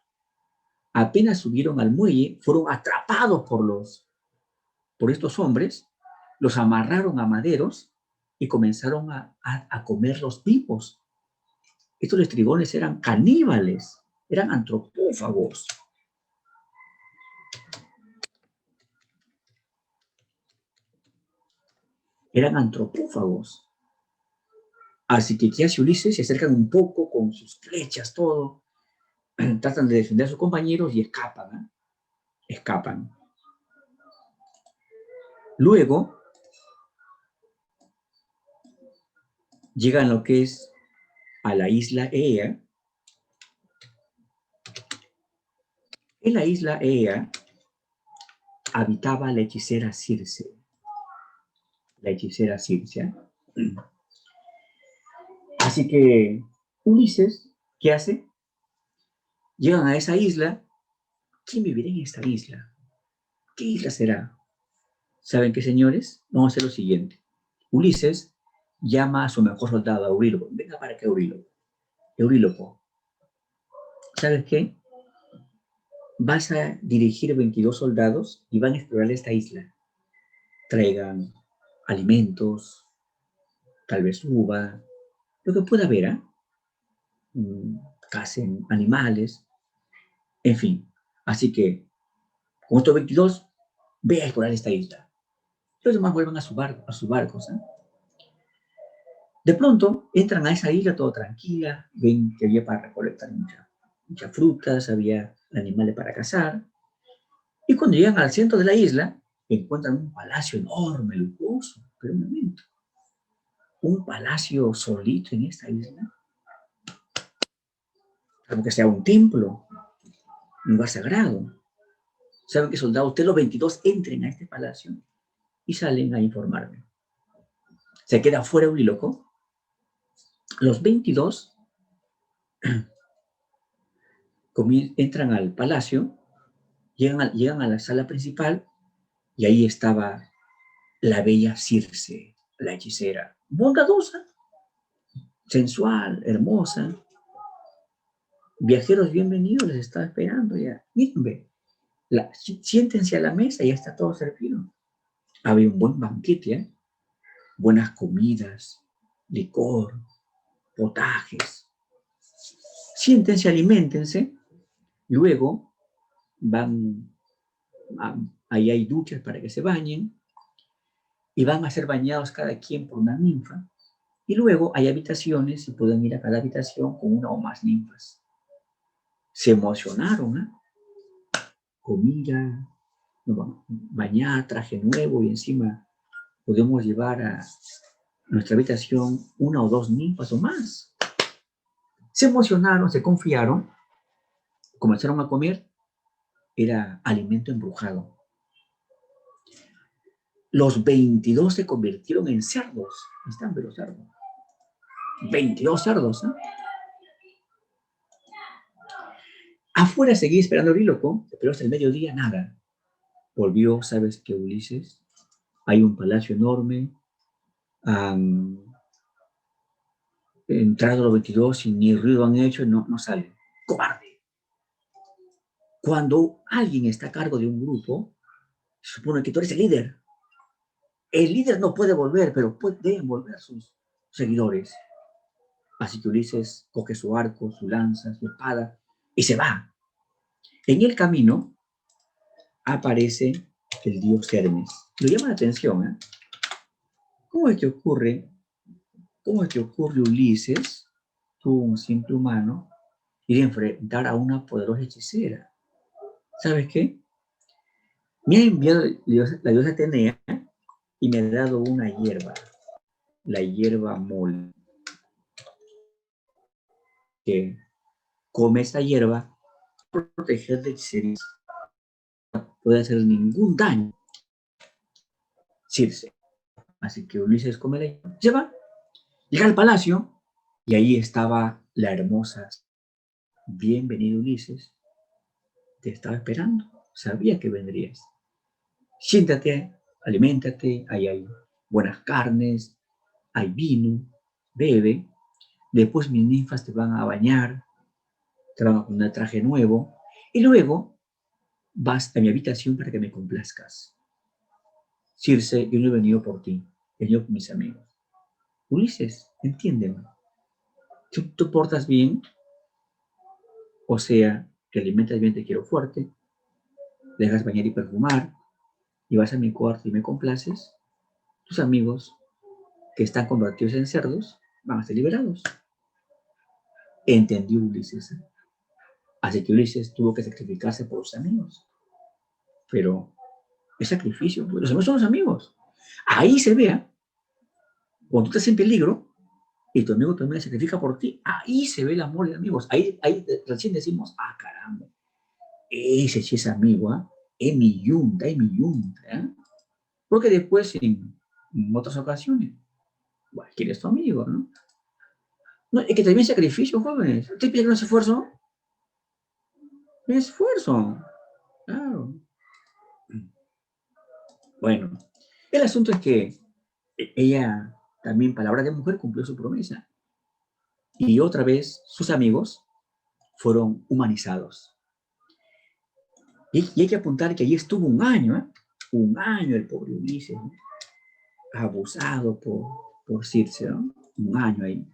Apenas subieron al muelle, fueron atrapados por estos hombres, los amarraron a maderos y comenzaron a comer los vivos. Estos estrigones eran caníbales, eran antropófagos. Eran antropófagos. Así que, ¿qué hace Ulises? Se acercan un poco con sus flechas, todo, tratan de defender a sus compañeros y escapan, ¿eh? Escapan. Luego, llegan lo que es a la isla Ea. En la isla Ea habitaba la hechicera Circe. La hechicera Circe. Así que Ulises, ¿qué hace? Llegan a esa isla. ¿Quién vivirá en esta isla? ¿Qué isla será? ¿Saben qué, señores? Vamos a hacer lo siguiente. Ulises llama a su mejor soldado, a Euríloco. Venga para acá, Euríloco. Euríloco, ¿sabes qué? Vas a dirigir 22 soldados y van a explorar esta isla. Traigan alimentos, tal vez uva, lo que pueda haber, ¿eh? Cacen animales, en fin. Así que, con estos 22, ve a explorar esta isla. Los demás vuelven a sus barcos, ¿eh? De pronto, entran a esa isla todo tranquila, ven que había para recolectar muchas frutas, había animales para cazar. Y cuando llegan al centro de la isla, encuentran un palacio enorme, lujoso. Pero un momento, un palacio solito en esta isla, como que sea un templo, un lugar sagrado. Saben que soldados, ustedes los 22 entren a este palacio y salen a informarme. Se queda fuera un loco. Los 22 entran al palacio, llegan a la sala principal y ahí estaba la bella Circe, la hechicera, bondadosa, sensual, hermosa. Viajeros bienvenidos, les estaba esperando ya. Miren, siéntense a la mesa, ya está todo servido. Había un buen banquete, ¿eh? Buenas comidas, licor, potajes. Siéntense, aliméntense. Luego ahí hay duchas para que se bañen y van a ser bañados cada quien por una ninfa. Y luego hay habitaciones y pueden ir a cada habitación con una o más ninfas. Se emocionaron, ¿eh? Comida, bañar, traje nuevo y encima podemos llevar a nuestra habitación una o dos ninfas o más. Se emocionaron, se confiaron, comenzaron a comer, era alimento embrujado. Los 22 se convirtieron en cerdos. Están los cerdos. 22 cerdos, ¿eh? Afuera seguí esperando al Oríloco, pero hasta el mediodía nada. Volvió, ¿sabes qué, Ulises? Hay un palacio enorme. Entrado los 22 y ni ruido han hecho, no salen. ¡Cobarde! Cuando alguien está a cargo de un grupo, se supone que tú eres el líder. El líder no puede volver, pero deben volver sus seguidores. Así que Ulises coge su arco, su lanza, su espada y se va. En el camino aparece el dios Hermes. Lo llama la atención, ¿eh? ¿Cómo es que ocurre Ulises, tú, un simple humano, ir a enfrentar a una poderosa hechicera? ¿Sabes qué? Me ha enviado la diosa Atenea y me ha dado una hierba, la hierba mol, que come esta hierba para proteger de hechicería. No puede hacer ningún daño. Circe. Así que Ulises come la hierba, llega al palacio y ahí estaba la hermosa. Bienvenido, Ulises. Te estaba esperando. Sabía que vendrías. Siéntate, aliméntate, ahí hay buenas carnes, hay vino, bebe. Después mis ninfas te van a bañar, te van a poner traje nuevo y luego vas a mi habitación para que me complazcas. Circe, yo no he venido por ti, he venido por mis amigos. Ulises, entiéndeme. Tú portas bien, o sea, que alimentas bien, te quiero fuerte, dejas bañar y perfumar, y vas a mi cuarto y me complaces, tus amigos que están convertidos en cerdos van a ser liberados. Entendió Ulises. Así que Ulises tuvo que sacrificarse por sus amigos. Pero es sacrificio, pues, los amigos son los amigos. Ahí se vea, cuando tú estás en peligro y tu amigo también se sacrifica por ti, ahí se ve el amor de amigos. Ahí recién decimos, caramba, ese sí es amigo, es mi yunta, es mi yunta. Porque después, en otras ocasiones, bueno, ¿quién es tu amigo, no? No, es que también sacrificio, jóvenes. ¿Usted piensa que no es esfuerzo? Es esfuerzo, claro. Bueno, el asunto es que ella también, palabra de mujer, cumplió su promesa. Y otra vez sus amigos fueron humanizados. Y hay que apuntar que allí estuvo un año, un año el pobre Ulises, ¿no? Abusado por Circe, ¿no? Un año ahí.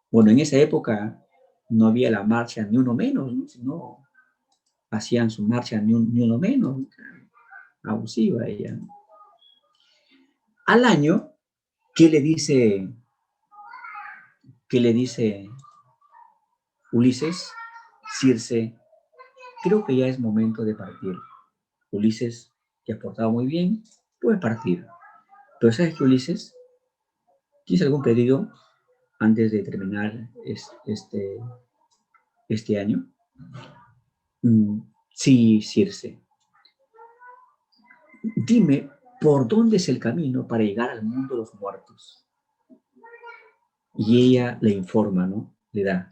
Bueno, en esa época no había la marcha ni uno menos, ¿no? Sino hacían su marcha ni uno menos, ¿no? Abusiva ella, ¿no? Al año, ¿qué le dice Ulises? Circe, creo que ya es momento de partir. Ulises, que ha portado muy bien, puede partir. Pero ¿sabes qué, Ulises? ¿Tienes algún pedido antes de terminar este año? Sí, Circe. Dime, ¿por dónde es el camino para llegar al mundo de los muertos? Y ella le informa, ¿no? Le da.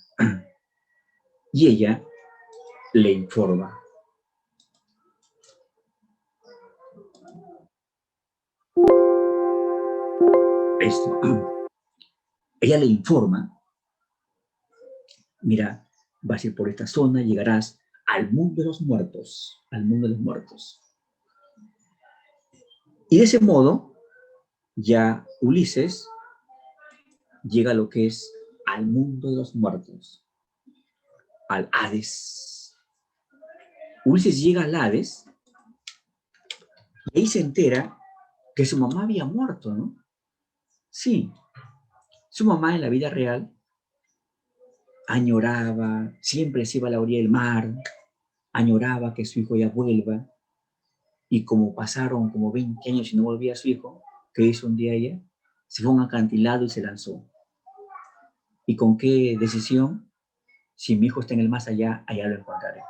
Y ella le informa. Esto. Ella le informa, mira, vas a ir por esta zona, llegarás al mundo de los muertos, al mundo de los muertos. Y de ese modo, ya Ulises llega a lo que es al mundo de los muertos, al Hades. Ulises llega al Hades y ahí se entera que su mamá había muerto, ¿no? Sí, su mamá en la vida real añoraba, siempre se iba a la orilla del mar, añoraba que su hijo ya vuelva, y como pasaron como 20 años y no volvía a su hijo, ¿qué hizo un día ella? Se fue a un acantilado y se lanzó. ¿Y con qué decisión? Si mi hijo está en el más allá, allá lo encontraré.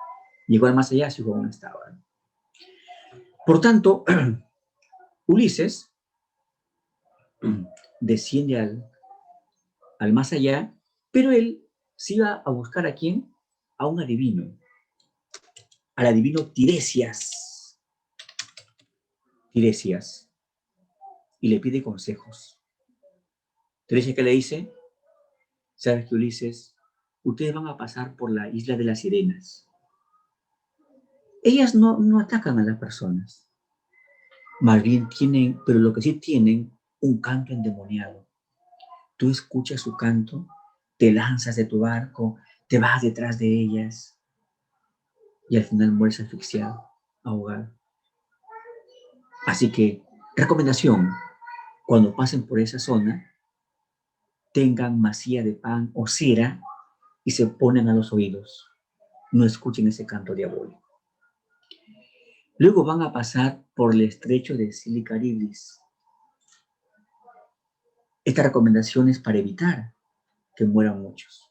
Llegó al más allá, su hijo aún no estaba. Por tanto, Ulises desciende al más allá, pero él se iba a buscar a quién? A un adivino, al adivino Tiresias. Tiresias. Y le pide consejos. Tiresias, ¿qué le dice? ¿Sabes qué, Ulises? Ustedes van a pasar por la isla de las sirenas. Ellas no atacan a las personas. Más bien tienen, pero lo que sí tienen, un canto endemoniado. Tú escuchas su canto, te lanzas de tu barco, te vas detrás de ellas y al final mueres asfixiado, ahogado. Así que, recomendación, cuando pasen por esa zona, tengan masía de pan o cera y se ponen a los oídos. No escuchen ese canto diabólico. Luego van a pasar por el estrecho de Silicaribris. Esta recomendación es para evitar que mueran muchos.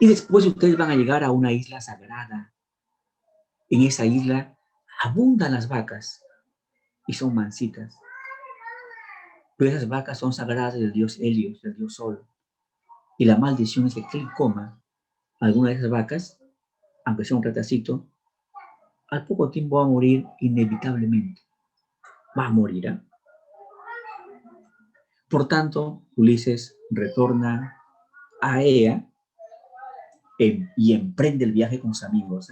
Y después ustedes van a llegar a una isla sagrada. En esa isla abundan las vacas y son mansitas. Pero esas vacas son sagradas del dios Helios, del dios Sol. Y la maldición es que quien coma alguna de esas vacas, aunque sea un retacito, al poco tiempo va a morir inevitablemente. Va a morir, ¿eh? Por tanto, Ulises retorna a Ea y emprende el viaje con sus amigos.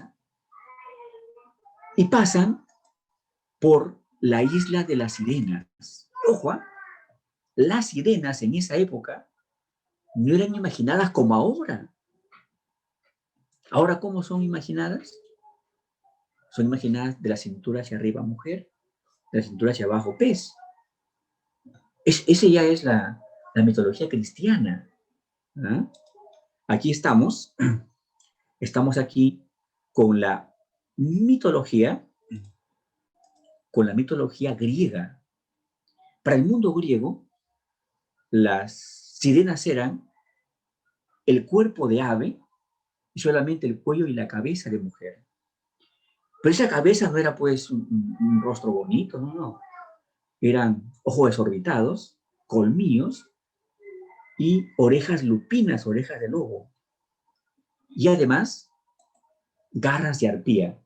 Y pasan por la isla de las sirenas. Ojo, las sirenas en esa época no eran imaginadas como ahora. Ahora, ¿cómo son imaginadas? Son imaginadas de la cintura hacia arriba mujer, de la cintura hacia abajo pez. Esa ya es la mitología cristiana. ¿Ah? Aquí estamos aquí con la mitología, griega. Para el mundo griego, las sirenas eran el cuerpo de ave y solamente el cuello y la cabeza de mujer. Pero esa cabeza no era pues un rostro bonito, no. Eran ojos desorbitados, colmillos y orejas lupinas, orejas de lobo. Y además, garras de arpía.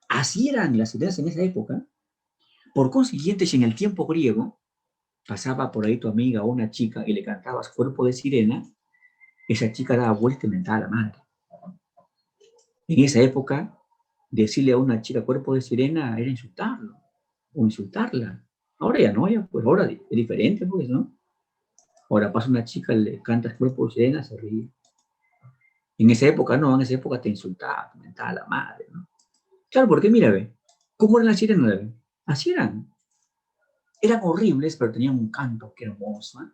Así eran las sirenas en esa época. Por consiguiente, si en el tiempo griego pasaba por ahí tu amiga o una chica y le cantabas cuerpo de sirena, esa chica daba vuelta y mentaba a la madre. En esa época, decirle a una chica cuerpo de sirena era insultarlo o insultarla. Ahora ya no, ya, pues ahora es diferente, pues, ¿no? Ahora pasa una chica, le cantas cuerpo de sirena, se ríe. En esa época no, en esa época te insultaba, te mentaba a la madre, ¿no? Claro, porque mira, ve, ¿cómo eran las sirenas? Ve? Así eran. Eran horribles, pero tenían un canto que hermoso. ¿Eh?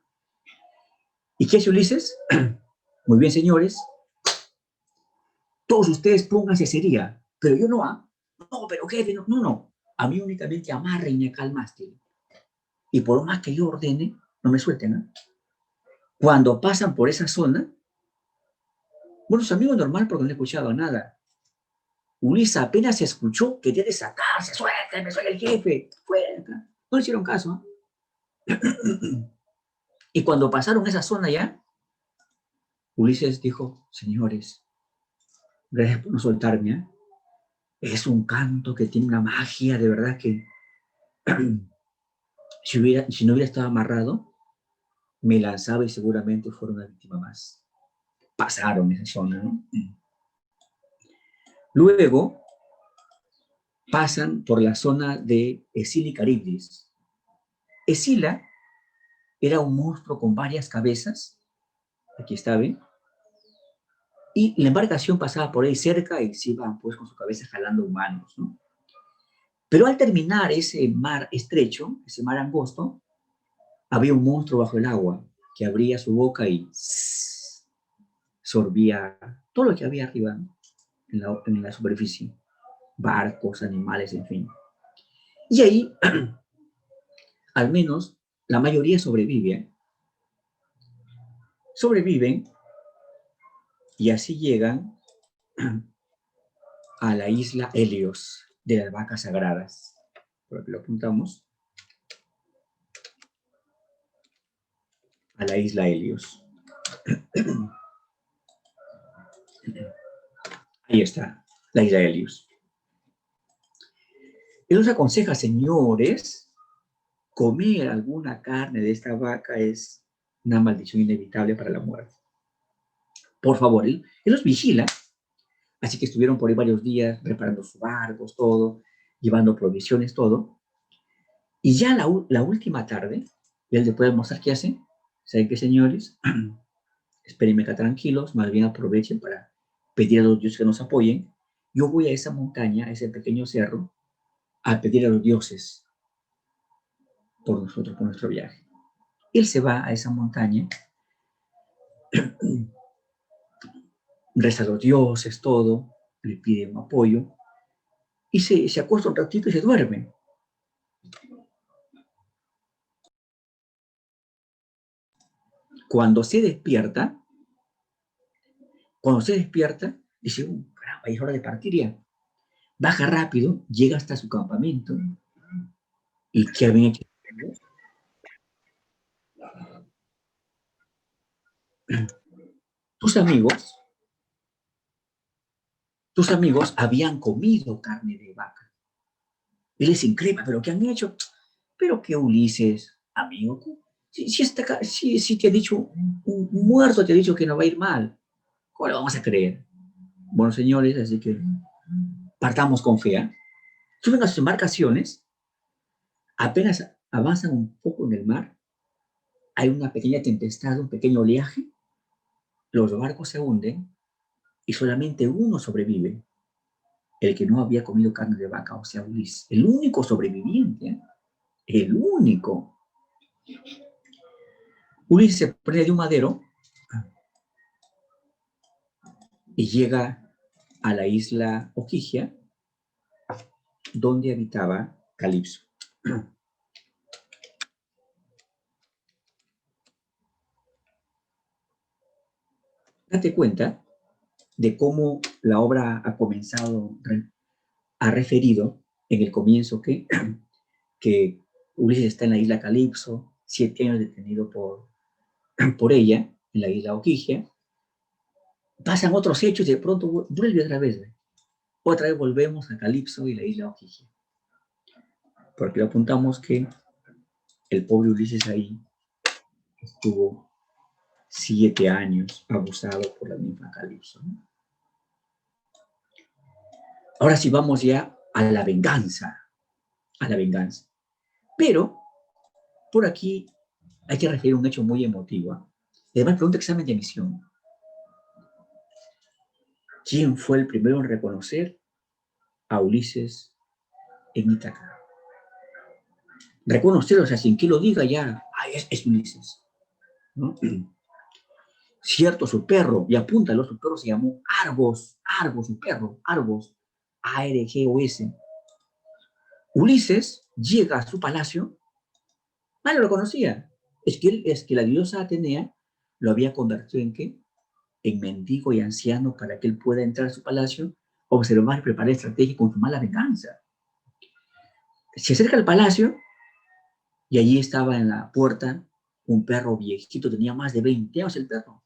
¿Y qué hace Ulises? Muy bien, señores, todos ustedes pónganse sería, pero yo no, ¿ah? No, pero jefe, no. A mí únicamente amárrenme acá al mástil. Y por más que yo ordene, no me suelten, ¿eh? Cuando pasan por esa zona, bueno, su amigo normal porque no le escuchaba nada. Ulises apenas se escuchó que debe desatarse, suélteme, soy el jefe, fuera acá. No le hicieron caso. ¿Eh? Y cuando pasaron esa zona ya, Ulises dijo, señores, gracias por no soltarme, ¿eh? Es un canto que tiene una magia, de verdad que si no hubiera estado amarrado, me lanzaba y seguramente fuera una víctima más. Pasaron esa zona, ¿no? Luego pasan por la zona de Escila y Caribdis. Escila era un monstruo con varias cabezas, aquí está, ¿ven? Y la embarcación pasaba por ahí cerca y se iba pues con su cabeza jalando humanos, ¿no? Pero al terminar ese mar estrecho, ese mar angosto, había un monstruo bajo el agua que abría su boca y sorbía todo lo que había arriba, ¿no? en la superficie, barcos, animales, en fin. Y ahí, al menos, la mayoría sobreviven y así llegan a la isla Helios de las vacas sagradas. Por aquí lo apuntamos. A la isla Helios. Ahí está, la isla Helios. Él nos aconseja, señores, comer alguna carne de esta vaca es una maldición inevitable para la muerte. Por favor, él los vigila. Así que estuvieron por ahí varios días preparando sus barcos, todo, llevando provisiones, todo. Y ya la última tarde, él después de almorzar, ¿qué hace? ¿Saben qué, señores? Espérenme acá tranquilos, más bien aprovechen para pedir a los dioses que nos apoyen. Yo voy a esa montaña, a ese pequeño cerro, a pedir a los dioses por nosotros, por nuestro viaje. Él se va a esa montaña, reza a los dioses, todo, le pide un apoyo, y se acuesta un ratito y se duerme. Cuando se despierta, dice, caramba, es hora de partir ya. Baja rápido, llega hasta su campamento. ¿Y qué habían hecho? Tus amigos, habían comido carne de vaca. Él les increpa, ¿pero qué han hecho? Pero que Ulises, amigo, si te ha dicho, un muerto te ha dicho que no va a ir mal, ¿cómo lo vamos a creer? Bueno, señores, así que partamos con fe. ¿Eh? Suben a sus embarcaciones, apenas avanzan un poco en el mar, hay una pequeña tempestad, un pequeño oleaje, los barcos se hunden y solamente uno sobrevive, el que no había comido carne de vaca, o sea, Ulises, el único sobreviviente, ¿eh? El único. Ulises se prende de un madero y llega a la isla Ogygia, donde habitaba Calipso. Date cuenta de cómo la obra ha comenzado, ha referido en el comienzo que Ulises está en la isla Calipso, 7 años detenido por ella, en la isla Ogygia. Pasan otros hechos y de pronto vuelve otra vez. Otra vez volvemos a Calipso y la isla Ogygia. Porque lo apuntamos que el pobre Ulises ahí estuvo 7 años abusado por la ninfa Calipso, ¿no? Ahora sí vamos ya a la venganza, a la venganza. Pero por aquí hay que referir un hecho muy emotivo. Además, pregunta examen de admisión. ¿Quién fue el primero en reconocer a Ulises en Ítaca? Reconocerlo, o sea, sin que lo diga ya, es Ulises, ¿no? Cierto, su perro, y apúntalo, su perro se llamó Argos, Argos, su perro, Argos, A-R-G-O-S. Ulises llega a su palacio, nadie lo conocía. Es que la diosa Atenea lo había convertido en ¿qué? En mendigo y anciano para que él pueda entrar a su palacio, observar, preparar estrategia y consumar la venganza. Se acerca al palacio y allí estaba en la puerta un perro viejito, tenía más de 20 años el perro.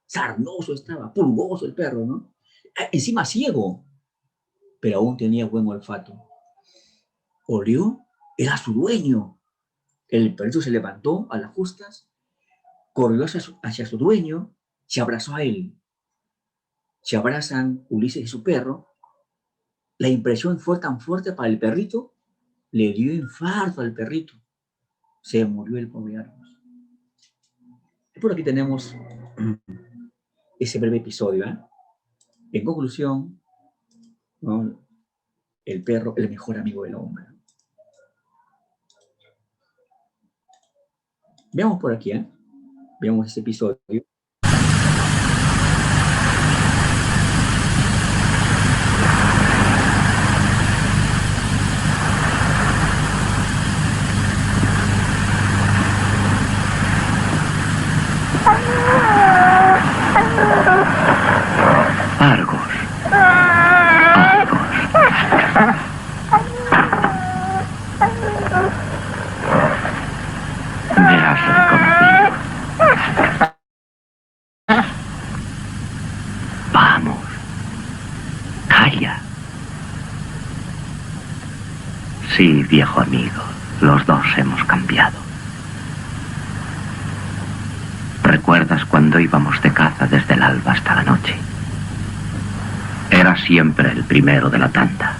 Sarnoso estaba, pulgoso el perro, ¿no? Encima ciego, pero aún tenía buen olfato. Olió, era su dueño. El perrito se levantó a las justas, corrió hacia su dueño, se abrazó a él. Se abrazan Ulises y su perro. La impresión fue tan fuerte para el perrito, le dio infarto al perrito. Se murió el pobre Argos. Y por aquí tenemos ese breve episodio. En conclusión, ¿no? El perro, el mejor amigo del hombre. Veamos por aquí, veamos ese episodio. Argos. Me has reconocido. Vamos. Calla. Sí, viejo amigo. Los dos hemos cambiado. ¿Recuerdas cuando íbamos de caza desde el alba hasta la noche? Era siempre el primero de la tanda.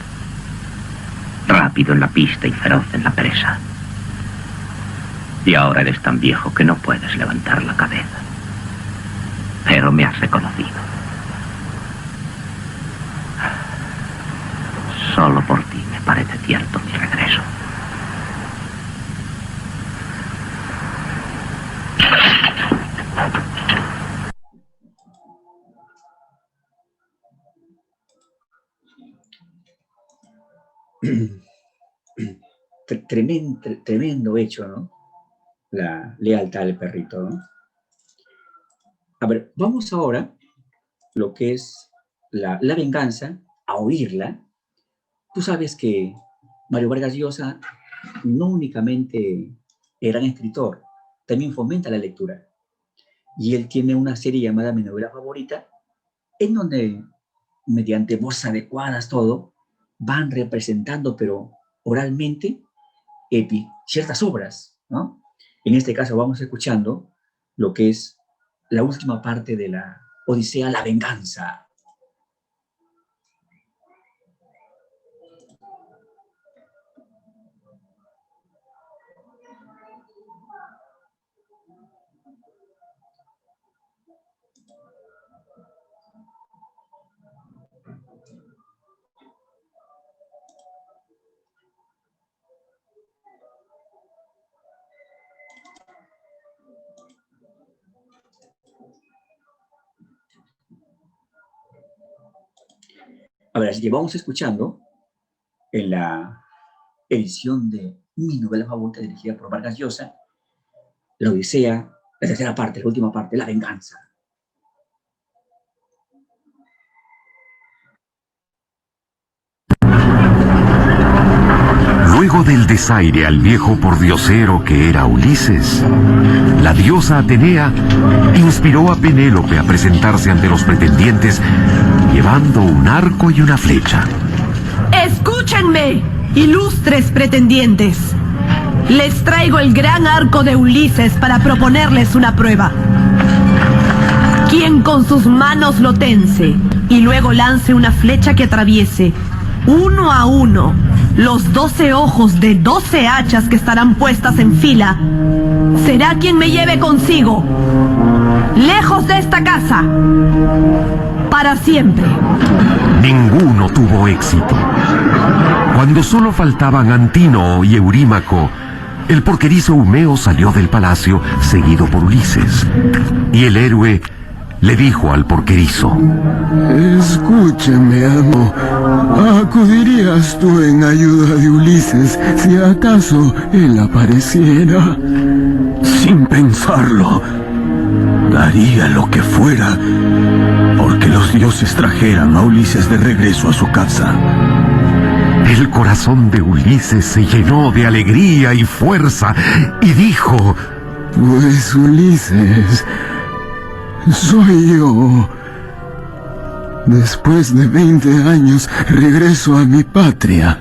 Rápido en la pista y feroz en la presa. Y ahora eres tan viejo que no puedes levantar la cabeza. Pero me has reconocido. Solo por ti me parece cierto mi regreso. Tremendo hecho, ¿no? La lealtad del perrito, ¿no? A ver, vamos ahora lo que es la venganza, a oírla. Tú sabes que Mario Vargas Llosa no únicamente era un escritor, también fomenta la lectura. Y él tiene una serie llamada Mi novela favorita, en donde, mediante voces adecuadas, todo, van representando, pero oralmente, ciertas obras, ¿no? En este caso vamos escuchando lo que es la última parte de la Odisea, la venganza. A ver, así que vamos escuchando en la edición de mi novela favorita dirigida por Vargas Llosa, La Odisea, la tercera parte, la última parte, La Venganza. Luego del desaire al viejo pordiosero que era Ulises, la diosa Atenea inspiró a Penélope a presentarse ante los pretendientes llevando un arco y una flecha. ¡Escúchenme, ilustres pretendientes! Les traigo el gran arco de Ulises para proponerles una prueba. Quien con sus manos lo tense y luego lance una flecha que atraviese, uno a uno, los 12 ojos de 12 hachas que estarán puestas en fila, será quien me lleve consigo, lejos de esta casa, para siempre. Ninguno tuvo éxito. Cuando solo faltaban Antínoo y Eurímaco, el porquerizo Eumeo salió del palacio seguido por Ulises, y el héroe le dijo al porquerizo: Escúchame, amo. ¿Acudirías tú en ayuda de Ulises si acaso él apareciera? Sin pensarlo, daría lo que fuera porque los dioses trajeran a Ulises de regreso a su casa. El corazón de Ulises se llenó de alegría y fuerza y dijo: Pues Ulises, soy yo. Después de 20 años regreso a mi patria.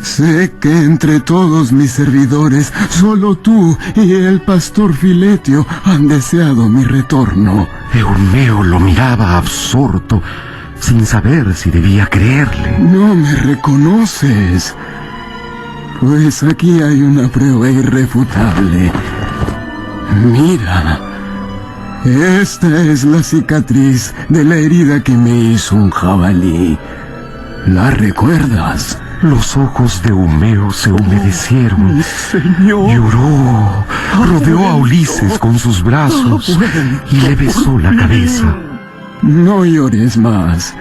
Sé que entre todos mis servidores, solo tú y el pastor Filetio han deseado mi retorno. Eumeo lo miraba absorto, sin saber si debía creerle. No me reconoces. Pues aquí hay una prueba irrefutable. Mira. Esta es la cicatriz de la herida que me hizo un jabalí. ¿La recuerdas? Los ojos de Eumeo se humedecieron. Señor. Lloró, rodeó a Ulises con sus brazos y le besó la cabeza. No llores más.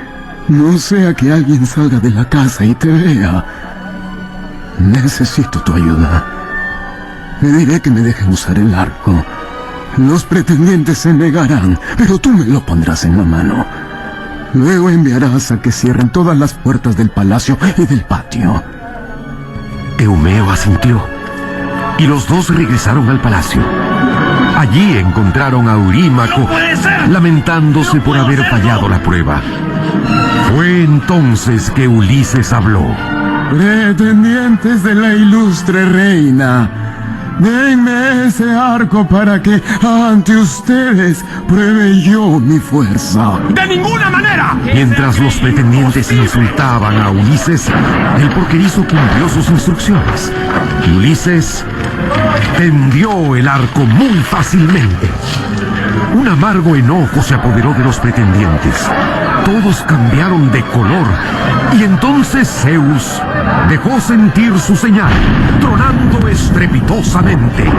No sea que alguien salga de la casa y te vea. Necesito tu ayuda. Le diré que me dejen usar el arco. Los pretendientes se negarán, pero tú me lo pondrás en la mano. Luego enviarás a que cierren todas las puertas del palacio y del patio. Eumeo asintió, y los dos regresaron al palacio. Allí encontraron a Eurímaco, lamentándose por haber fallado la prueba. Fue entonces que Ulises habló. Pretendientes de la ilustre reina, denme ese arco para que ante ustedes pruebe yo mi fuerza. ¡De ninguna manera! Mientras los pretendientes insultaban a Ulises, el porquerizo cumplió sus instrucciones. Y Ulises tendió el arco muy fácilmente. Un amargo enojo se apoderó de los pretendientes. Todos cambiaron de color, y entonces Zeus dejó sentir su señal, tronando estrepitosamente.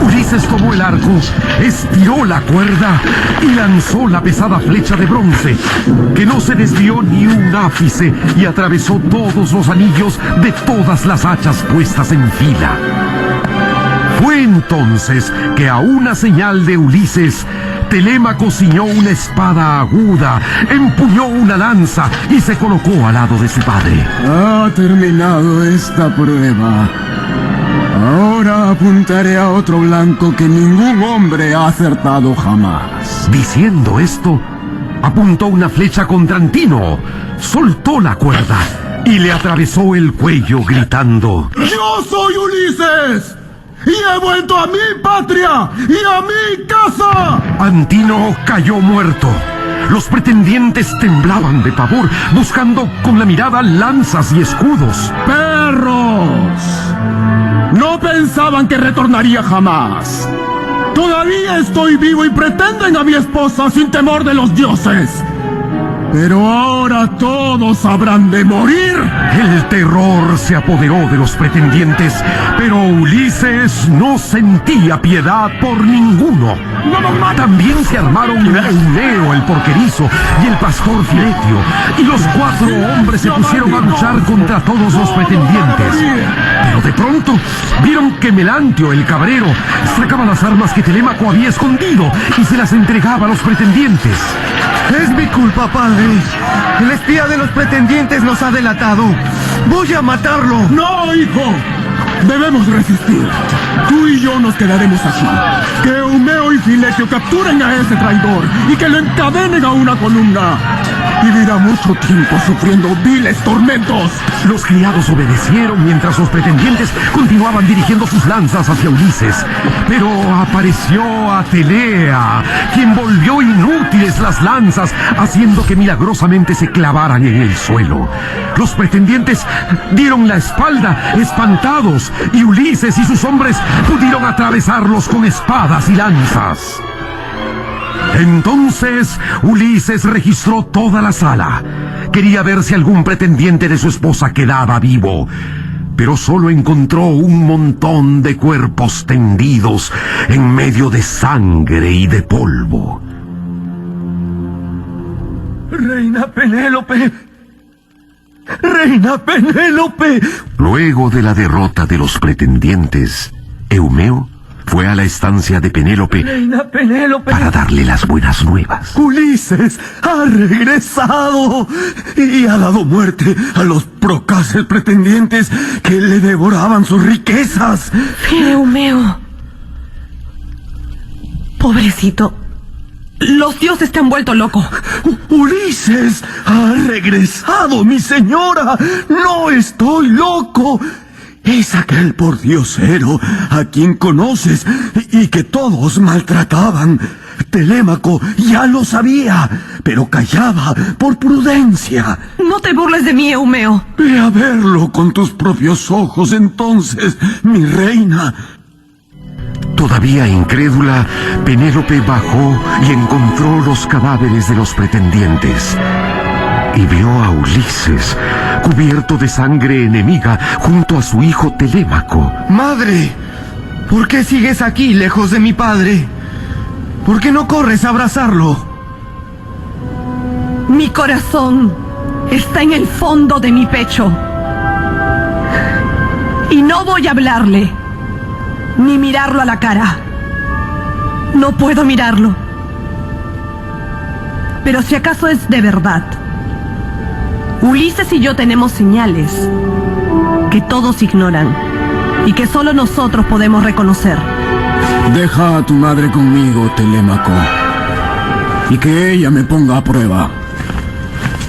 Ulises tomó el arco, estiró la cuerda y lanzó la pesada flecha de bronce, que no se desvió ni un ápice y atravesó todos los anillos de todas las hachas puestas en fila. Fue entonces que a una señal de Ulises, Telémaco ciñó una espada aguda, empuñó una lanza y se colocó al lado de su padre. Ha terminado esta prueba. Ahora apuntaré a otro blanco que ningún hombre ha acertado jamás. Diciendo esto, apuntó una flecha contra Antínoo, soltó la cuerda y le atravesó el cuello gritando: ¡Yo soy Ulises! ¡Y he vuelto a mi patria y a mi casa! Antínoo cayó muerto. Los pretendientes temblaban de pavor, buscando con la mirada lanzas y escudos. ¡Perros! No pensaban que retornaría jamás. Todavía estoy vivo y pretenden a mi esposa sin temor de los dioses. Pero ahora todos habrán de morir. El terror se apoderó de los pretendientes, pero Ulises no sentía piedad por ninguno. También se armaron Eumeo el porquerizo y el pastor Filetio, y los 4 hombres se pusieron a luchar contra todos los pretendientes. Pero de pronto vieron que Melantio el cabrero sacaba las armas que Telémaco había escondido y se las entregaba a los pretendientes. Es mi culpa, padre. El espía de los pretendientes nos ha delatado. Voy a matarlo. ¡No, hijo! Debemos resistir. Tú y yo nos quedaremos aquí. Que Eumeo y Filetio capturen a ese traidor y que lo encadenen a una columna. Vivirá mucho tiempo sufriendo viles tormentos. Los criados obedecieron mientras los pretendientes continuaban dirigiendo sus lanzas hacia Ulises. Pero apareció Atelea, quien volvió inútiles las lanzas, haciendo que milagrosamente se clavaran en el suelo. Los pretendientes dieron la espalda, espantados, y Ulises y sus hombres pudieron atravesarlos con espadas y lanzas. Entonces Ulises registró toda la sala. Quería ver si algún pretendiente de su esposa quedaba vivo, pero solo encontró un montón de cuerpos tendidos en medio de sangre y de polvo. ¡Reina Penélope! ¡Reina Penélope! Luego de la derrota de los pretendientes, Eumeo fue a la estancia de Penélope ¡Reina Penélope! para darle las buenas nuevas. Ulises ha regresado y ha dado muerte a los procaces pretendientes que le devoraban sus riquezas. Eumeo. Pobrecito. Los dioses te han vuelto loco. Ulises ha regresado, mi señora. No estoy loco. Es aquel pordiosero a quien conoces y que todos maltrataban. Telémaco ya lo sabía, pero callaba por prudencia. No te burles de mí, Eumeo. Ve a verlo con tus propios ojos entonces, mi reina. Todavía incrédula, Penélope bajó y encontró los cadáveres de los pretendientes. Y vio a Ulises, cubierto de sangre enemiga, junto a su hijo Telémaco. Madre, ¿por qué sigues aquí, lejos de mi padre? ¿Por qué no corres a abrazarlo? Mi corazón está en el fondo de mi pecho. Y no voy a hablarle, ni mirarlo a la cara. No puedo mirarlo. Pero si acaso es de verdad, Ulises y yo tenemos señales que todos ignoran y que solo nosotros podemos reconocer. Deja a tu madre conmigo, Telémaco, y que ella me ponga a prueba.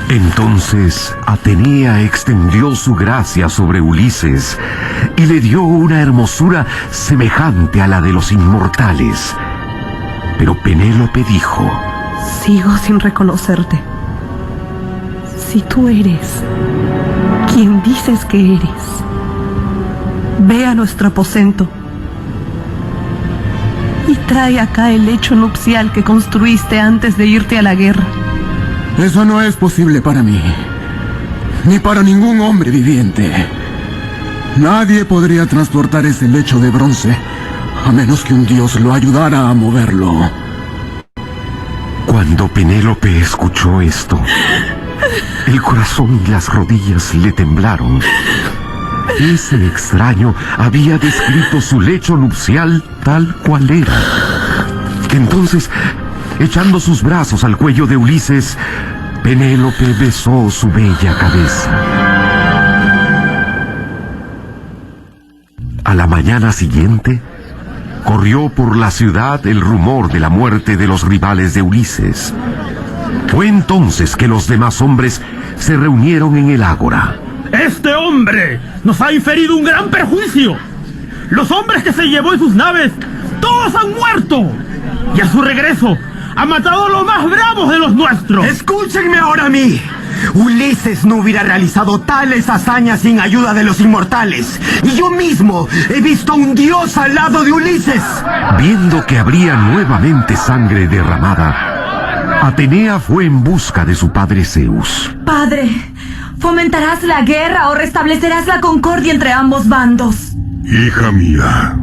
Entonces Atenea extendió su gracia sobre Ulises y le dio una hermosura semejante a la de los inmortales. Pero Penélope dijo: Sigo sin reconocerte. Si tú eres quien dices que eres, ve a nuestro aposento y trae acá el lecho nupcial que construiste antes de irte a la guerra. Eso no es posible para mí, ni para ningún hombre viviente. Nadie podría transportar ese lecho de bronce, a menos que un dios lo ayudara a moverlo. Cuando Penélope escuchó esto, el corazón y las rodillas le temblaron. Ese extraño había descrito su lecho nupcial tal cual era. Entonces, echando sus brazos al cuello de Ulises, Penélope besó su bella cabeza. A la mañana siguiente, corrió por la ciudad el rumor de la muerte de los rivales de Ulises. Fue entonces que los demás hombres se reunieron en el ágora. ¡Este hombre nos ha inferido un gran perjuicio! Los hombres que se llevó en sus naves, todos han muerto. Y a su regreso, ha matado a los más bravos de los nuestros. ¡Escúchenme ahora a mí! Ulises no hubiera realizado tales hazañas sin ayuda de los inmortales. Y yo mismo he visto a un dios al lado de Ulises. Viendo que habría nuevamente sangre derramada, Atenea fue en busca de su padre Zeus. Padre, ¿fomentarás la guerra o restablecerás la concordia entre ambos bandos? Hija mía,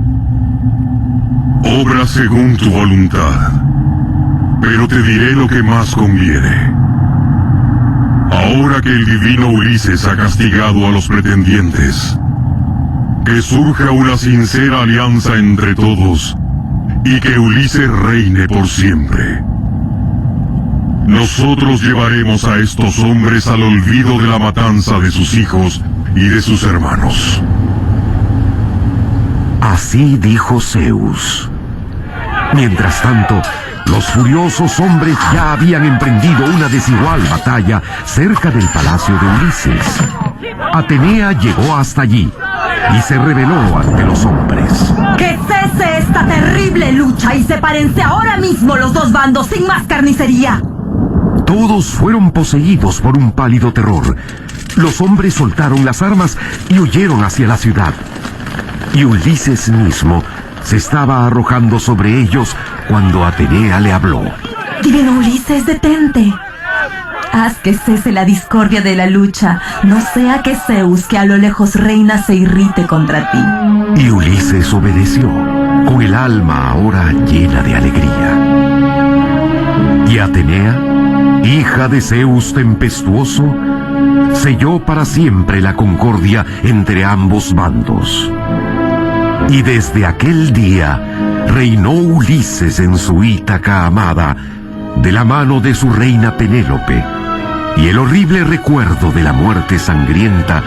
obra según tu voluntad, pero te diré lo que más conviene. Ahora que el divino Ulises ha castigado a los pretendientes, que surja una sincera alianza entre todos y que Ulises reine por siempre. Nosotros llevaremos a estos hombres al olvido de la matanza de sus hijos y de sus hermanos. Así dijo Zeus. Mientras tanto, los furiosos hombres ya habían emprendido una desigual batalla cerca del palacio de Ulises. Atenea llegó hasta allí y se rebeló ante los hombres. ¡Que cese esta terrible lucha y sepárense ahora mismo los dos bandos sin más carnicería! Todos fueron poseídos por un pálido terror. Los hombres soltaron las armas y huyeron hacia la ciudad. Y Ulises mismo se estaba arrojando sobre ellos cuando Atenea le habló. Divino Ulises, detente. Haz que cese la discordia de la lucha, no sea que Zeus, que a lo lejos reina, se irrite contra ti. Y Ulises obedeció, con el alma ahora llena de alegría. Y Atenea, hija de Zeus tempestuoso, selló para siempre la concordia entre ambos bandos. Y desde aquel día reinó Ulises en su Ítaca amada, de la mano de su reina Penélope, y el horrible recuerdo de la muerte sangrienta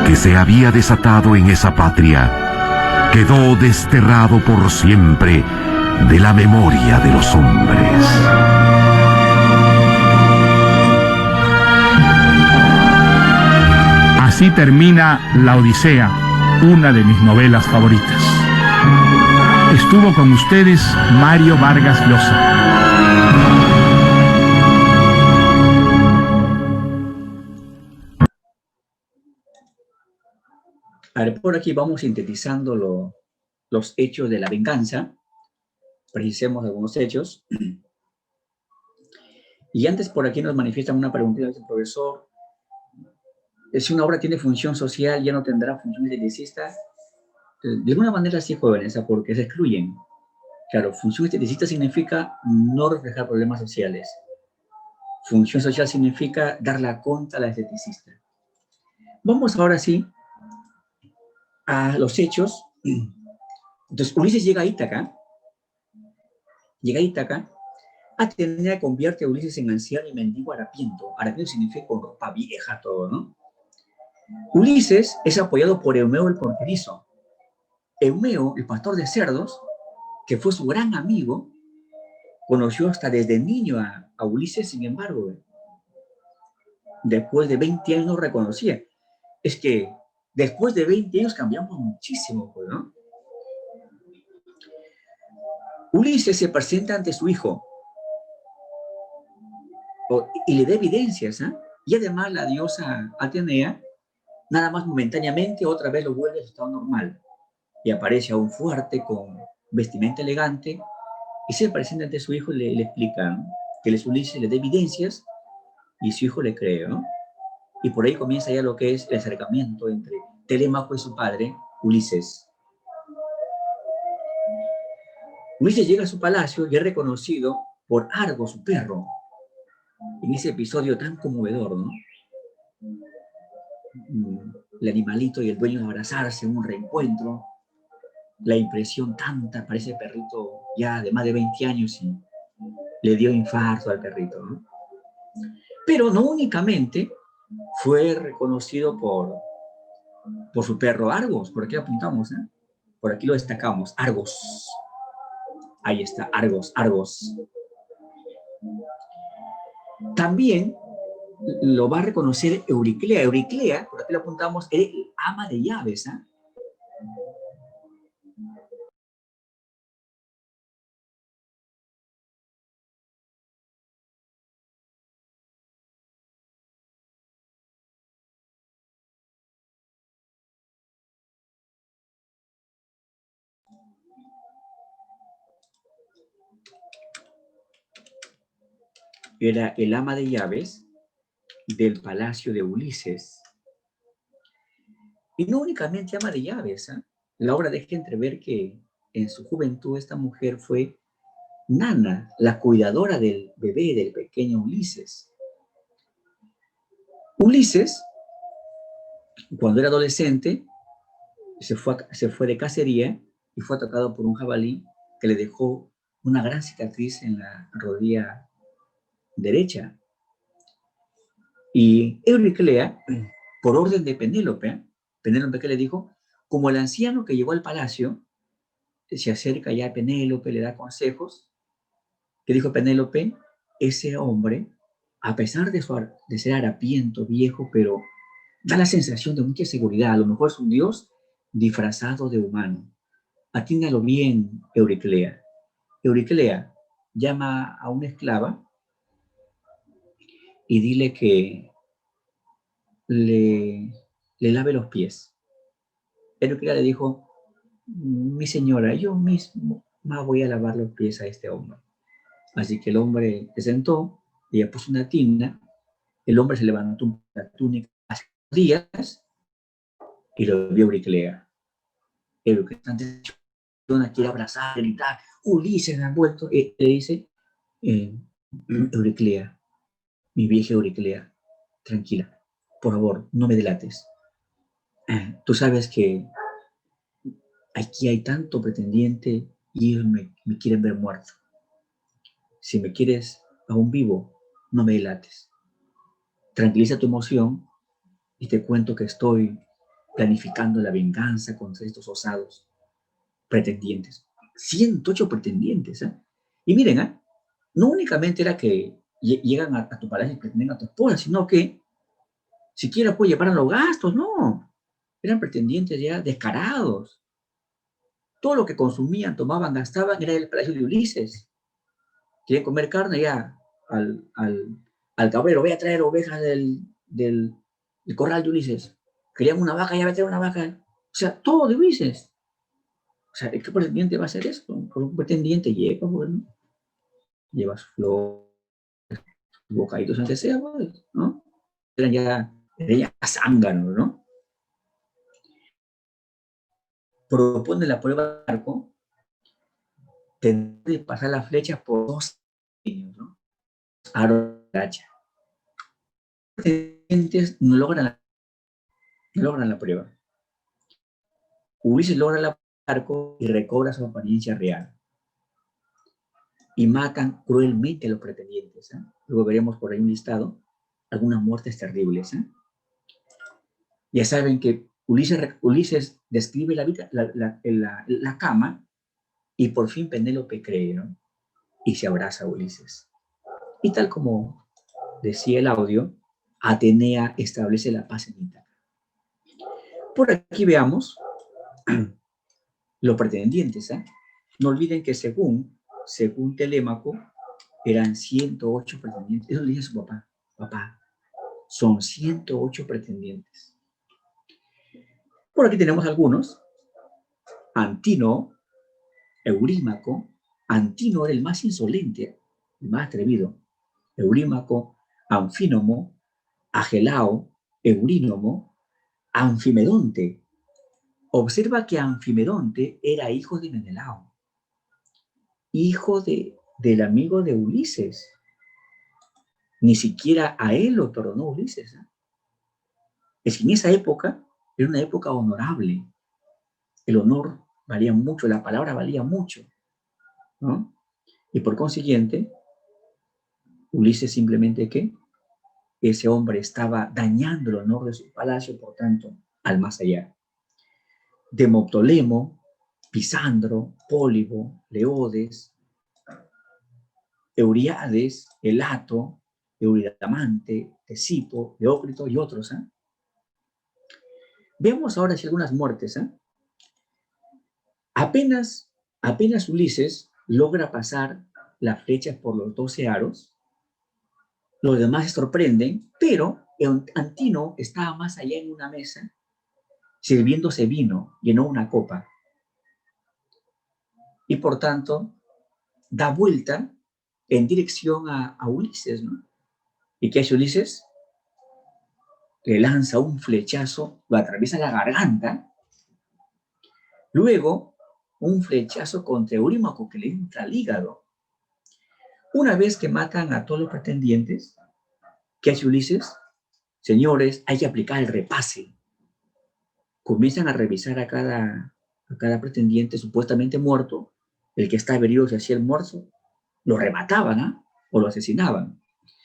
que se había desatado en esa patria quedó desterrado por siempre de la memoria de los hombres. Así termina La Odisea, una de mis novelas favoritas. Estuvo con ustedes Mario Vargas Llosa. A ver, por aquí vamos sintetizando los hechos de la venganza. Precisemos algunos hechos. Y antes por aquí nos manifiestan una preguntita del profesor. Si una obra tiene función social, ya no tendrá función esteticista. De alguna manera sí, jóvenes, porque se excluyen. Claro, función esteticista significa no reflejar problemas sociales. Función social significa dar la contra a la esteticista. Vamos ahora sí a los hechos. Entonces, Ulises llega a Ítaca. Atenea convierte a Ulises en anciano y mendigo harapiento. Harapiento significa con ropa vieja, todo, ¿no? Ulises es apoyado por Eumeo el porterizo. Eumeo, el pastor de cerdos, que fue su gran amigo, conoció hasta desde niño a Ulises, sin embargo, después de 20 años no reconocía. Es que después de 20 años cambiamos muchísimo, pues, ¿no? Ulises se presenta ante su hijo y le da evidencias, ¿eh? Y además la diosa Atenea, nada más momentáneamente, otra vez lo vuelve a su estado normal. Y aparece aún fuerte, con vestimenta elegante, y se presenta ante su hijo y le explica, ¿no?, que Ulises le da evidencias y su hijo le cree, ¿no? Y por ahí comienza ya lo que es el acercamiento entre Telémaco y su padre, Ulises. Ulises llega a su palacio y es reconocido por Argo, su perro, en ese episodio tan conmovedor, ¿no? El animalito y el dueño de abrazarse en un reencuentro, la impresión tanta para ese perrito ya de más de 20 años y le dio infarto al perrito, ¿no? Pero no únicamente fue reconocido por su perro Argos, por aquí lo apuntamos, ¿eh? Por aquí lo destacamos, Argos. Ahí está, Argos. También lo va a reconocer Euriclea. Euriclea, por aquí lo apuntamos, es ama de llaves, ¿eh? era el ama de llaves del palacio de Ulises. Y no únicamente ama de llaves, ¿eh? La obra deja entrever que en su juventud esta mujer fue Nana, la cuidadora del bebé, del pequeño Ulises. Ulises, cuando era adolescente, se fue de cacería y fue atacado por un jabalí que le dejó una gran cicatriz en la rodilla derecha. Y Euriclea, por orden de Penélope que le dijo, como el anciano que llegó al palacio, se acerca ya a Penélope, le da consejos, que dijo Penélope, ese hombre, a pesar de ser harapiento, viejo, pero da la sensación de mucha seguridad, a lo mejor es un dios disfrazado de humano. Atiéndalo bien, Euriclea. Euriclea llama a una esclava y dile que le lave los pies. Euriclea le dijo, mi señora, yo mismo voy a lavar los pies a este hombre. Así que el hombre se sentó, ella puso una tina, el hombre se levantó la túnica hace días y lo vio Euriclea. Euriclea quiere abrazar, gritar, Ulises me ha vuelto, le dice, Euriclea, mi vieja Euriclea, tranquila, por favor, no me delates. Tú sabes que aquí hay tanto pretendiente y ellos me quieren ver muerto. Si me quieres aún vivo, no me delates. Tranquiliza tu emoción y te cuento que estoy planificando la venganza contra estos osados pretendientes. 108 pretendientes, ¿eh? Y miren, ¿eh? No únicamente era que llegan a tu palacio y pretenden a tu esposa, sino que siquiera puede llevar a los gastos, no. Eran pretendientes ya descarados. Todo lo que consumían, tomaban, gastaban, era el palacio de Ulises. Querían comer carne ya al cabrero, voy a traer ovejas del corral de Ulises. Querían una vaca, ya voy a traer una vaca. O sea, todo de Ulises. O sea, ¿qué pretendiente va a hacer esto? Un pretendiente llega, bueno, lleva sus flores, sus bocaditos, aunque sea, pues, ¿no? Eran ya zánganos, ¿no? Propone la prueba de arco, tener que pasar las flechas por 2 niños, ¿no? Aro de hacha. Los pretendientes no logran la prueba. Ulises logra el arco y recobra su apariencia real. Y matan cruelmente a los pretendientes. ¿Eh? Luego veremos por ahí un listado algunas muertes terribles. ¿Eh? Ya saben que Ulises describe la cama y por fin Penélope cree, ¿no? Y se abraza a Ulises. Y tal como decía el audio, Atenea establece la paz en Ítaca. Por aquí veamos los pretendientes. ¿Eh? No olviden que según Telémaco, eran 108 pretendientes. Eso le dice a su papá. Papá, son 108 pretendientes. Por aquí tenemos algunos. Antino, Eurímaco. Antino era el más insolente, el más atrevido. Eurímaco, Anfínomo, Agelao, Eurínomo, Anfimedonte. Observa que Anfimedonte era hijo de Menelao, hijo del amigo de Ulises. Ni siquiera a él lo perdonó Ulises. ¿Eh? Es que en esa época era una época honorable. El honor valía mucho, la palabra valía mucho, ¿no? Y por consiguiente, Ulises simplemente, ¿qué? Ese hombre estaba dañando el honor de su palacio, por tanto, al más allá. Demoptolemo, Pisandro, Pólibo, Leodes, Euríades, Elato, Euridamante, Tesipo, Leócrito y otros. ¿Eh? Veamos ahora si algunas muertes. ¿Eh? Apenas Ulises logra pasar las flechas por los 12 aros, los demás se sorprenden, pero Antino estaba más allá en una mesa, sirviéndose vino, llenó una copa. Y por tanto, da vuelta en dirección a Ulises, ¿no? ¿Y qué hace Ulises? Le lanza un flechazo, lo atraviesa la garganta. Luego, un flechazo contra Eurímaco que le entra al hígado. Una vez que matan a todos los pretendientes, ¿qué hace Ulises? Señores, hay que aplicar el repase. Comienzan a revisar a cada pretendiente supuestamente muerto. El que estaba herido se hacía el muerto, lo remataban, ¿eh? O lo asesinaban.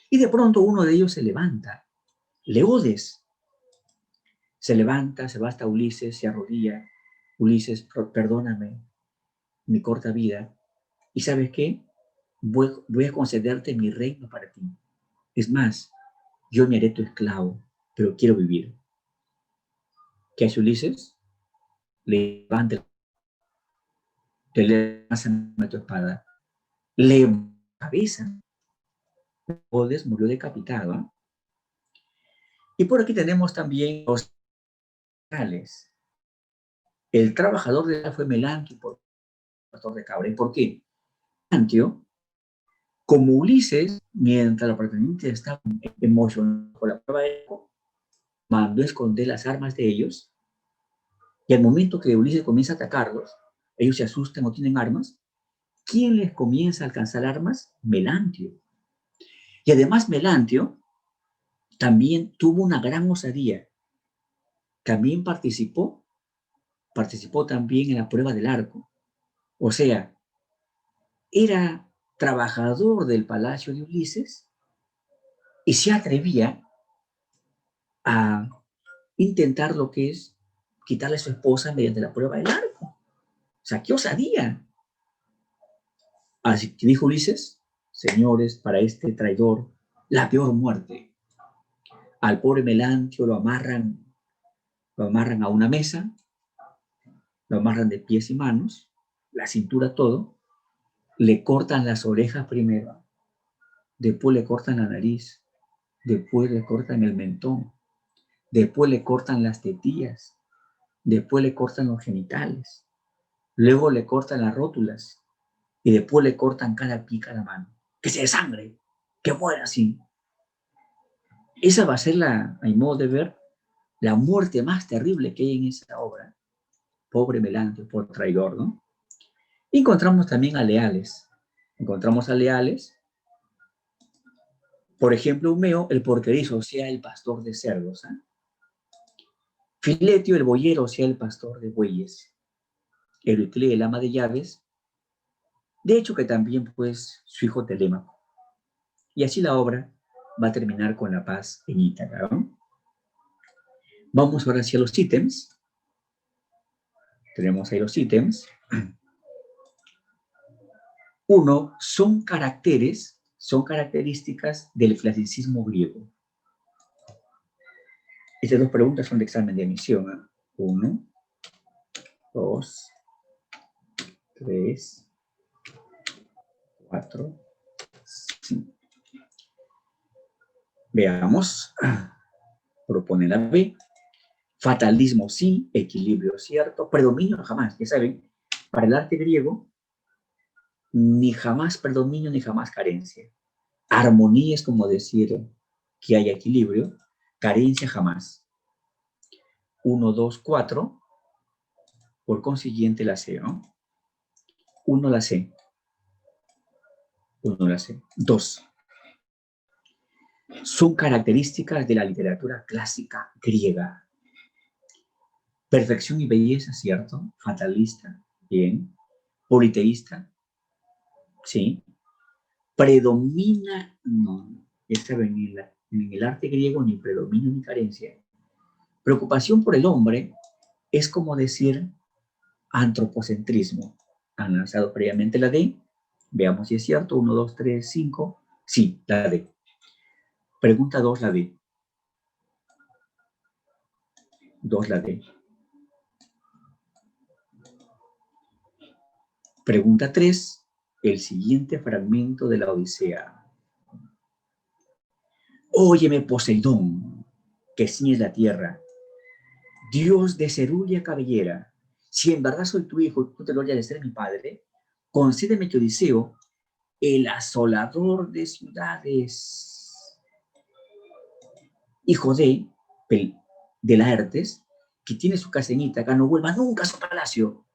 Y de pronto uno de ellos se levanta. Leodes se levanta, se va hasta Ulises, se arrodilla. Ulises, perdóname mi corta vida. ¿Y sabes qué? Voy a concederte mi reino para ti. Es más, yo me haré tu esclavo, pero quiero vivir. ¿Qué hace Ulises? Levanta, te lanza tu espada, le cabeza. Leodes murió decapitado. ¿Eh? Y por aquí tenemos también los generales. El trabajador de la fue Melantio, por pastor de cabra. ¿Y por qué? Melantio, como Ulises, mientras los pretendientes estaban emocionados por la prueba de Eco, mandó esconder las armas de ellos, y al momento que Ulises comienza a atacarlos, ellos se asustan o tienen armas. ¿Quién les comienza a alcanzar armas? Melantio. Y además Melantio también tuvo una gran osadía. También participó también en la prueba del arco. O sea, era trabajador del palacio de Ulises y se atrevía a intentar lo que es quitarle a su esposa mediante la prueba del arco. O sea, qué osadía. Así que dijo Ulises, señores, para este traidor, la peor muerte. Al pobre Melantio lo amarran a una mesa, lo amarran de pies y manos, la cintura todo, le cortan las orejas primero, después le cortan la nariz, después le cortan el mentón, después le cortan las tetillas, después le cortan los genitales, luego le cortan las rótulas y después le cortan cada pie, cada mano. Que se desangre, que muera así. Esa va a ser, a mi modo de ver, la muerte más terrible que hay en esa obra. Pobre Melantio, por traidor, ¿no? Y encontramos también a leales. Por ejemplo, Humeo, el porquerizo, o sea, el pastor de cerdos. ¿Eh? Filetio, el boyero, o sea, el pastor de bueyes. Euriclea, el ama de llaves. De hecho, que también, pues, su hijo Telémaco. Y así la obra va a terminar con la paz en Ítaca, ¿no? Vamos ahora hacia los ítems. Tenemos ahí los ítems. Uno, son características del clasicismo griego. Estas dos preguntas son de examen de admisión. ¿Eh? 1, 2, 3, 4, 5. Veamos. Propone la B. Fatalismo sí, equilibrio cierto, predominio jamás. Ya saben, para el arte griego, ni jamás predominio ni jamás carencia. Armonía es como decir que haya equilibrio, carencia jamás. 1, 2, 4. Por consiguiente la C, ¿no? 1 la C. 1 la C. 2. Son características de la literatura clásica griega. Perfección y belleza, ¿cierto? Fatalista, bien. Politeísta, sí. Predomina, no, esta en el arte griego ni predominio ni carencia. Preocupación por el hombre es como decir antropocentrismo. Han lanzado previamente la D. Veamos si es cierto. 1, 2, 3, 5. Sí, la D. Pregunta 2, la D. 2, la D. Pregunta 3, el siguiente fragmento de la Odisea. Óyeme, Poseidón, que ciñes la tierra, Dios de cerúlea cabellera, si en verdad soy tu hijo y tú te glorias de ser mi padre, concédeme que Odiseo el asolador de ciudades, hijo de Laertes, que tiene su caseñita acá, no vuelva nunca a su palacio.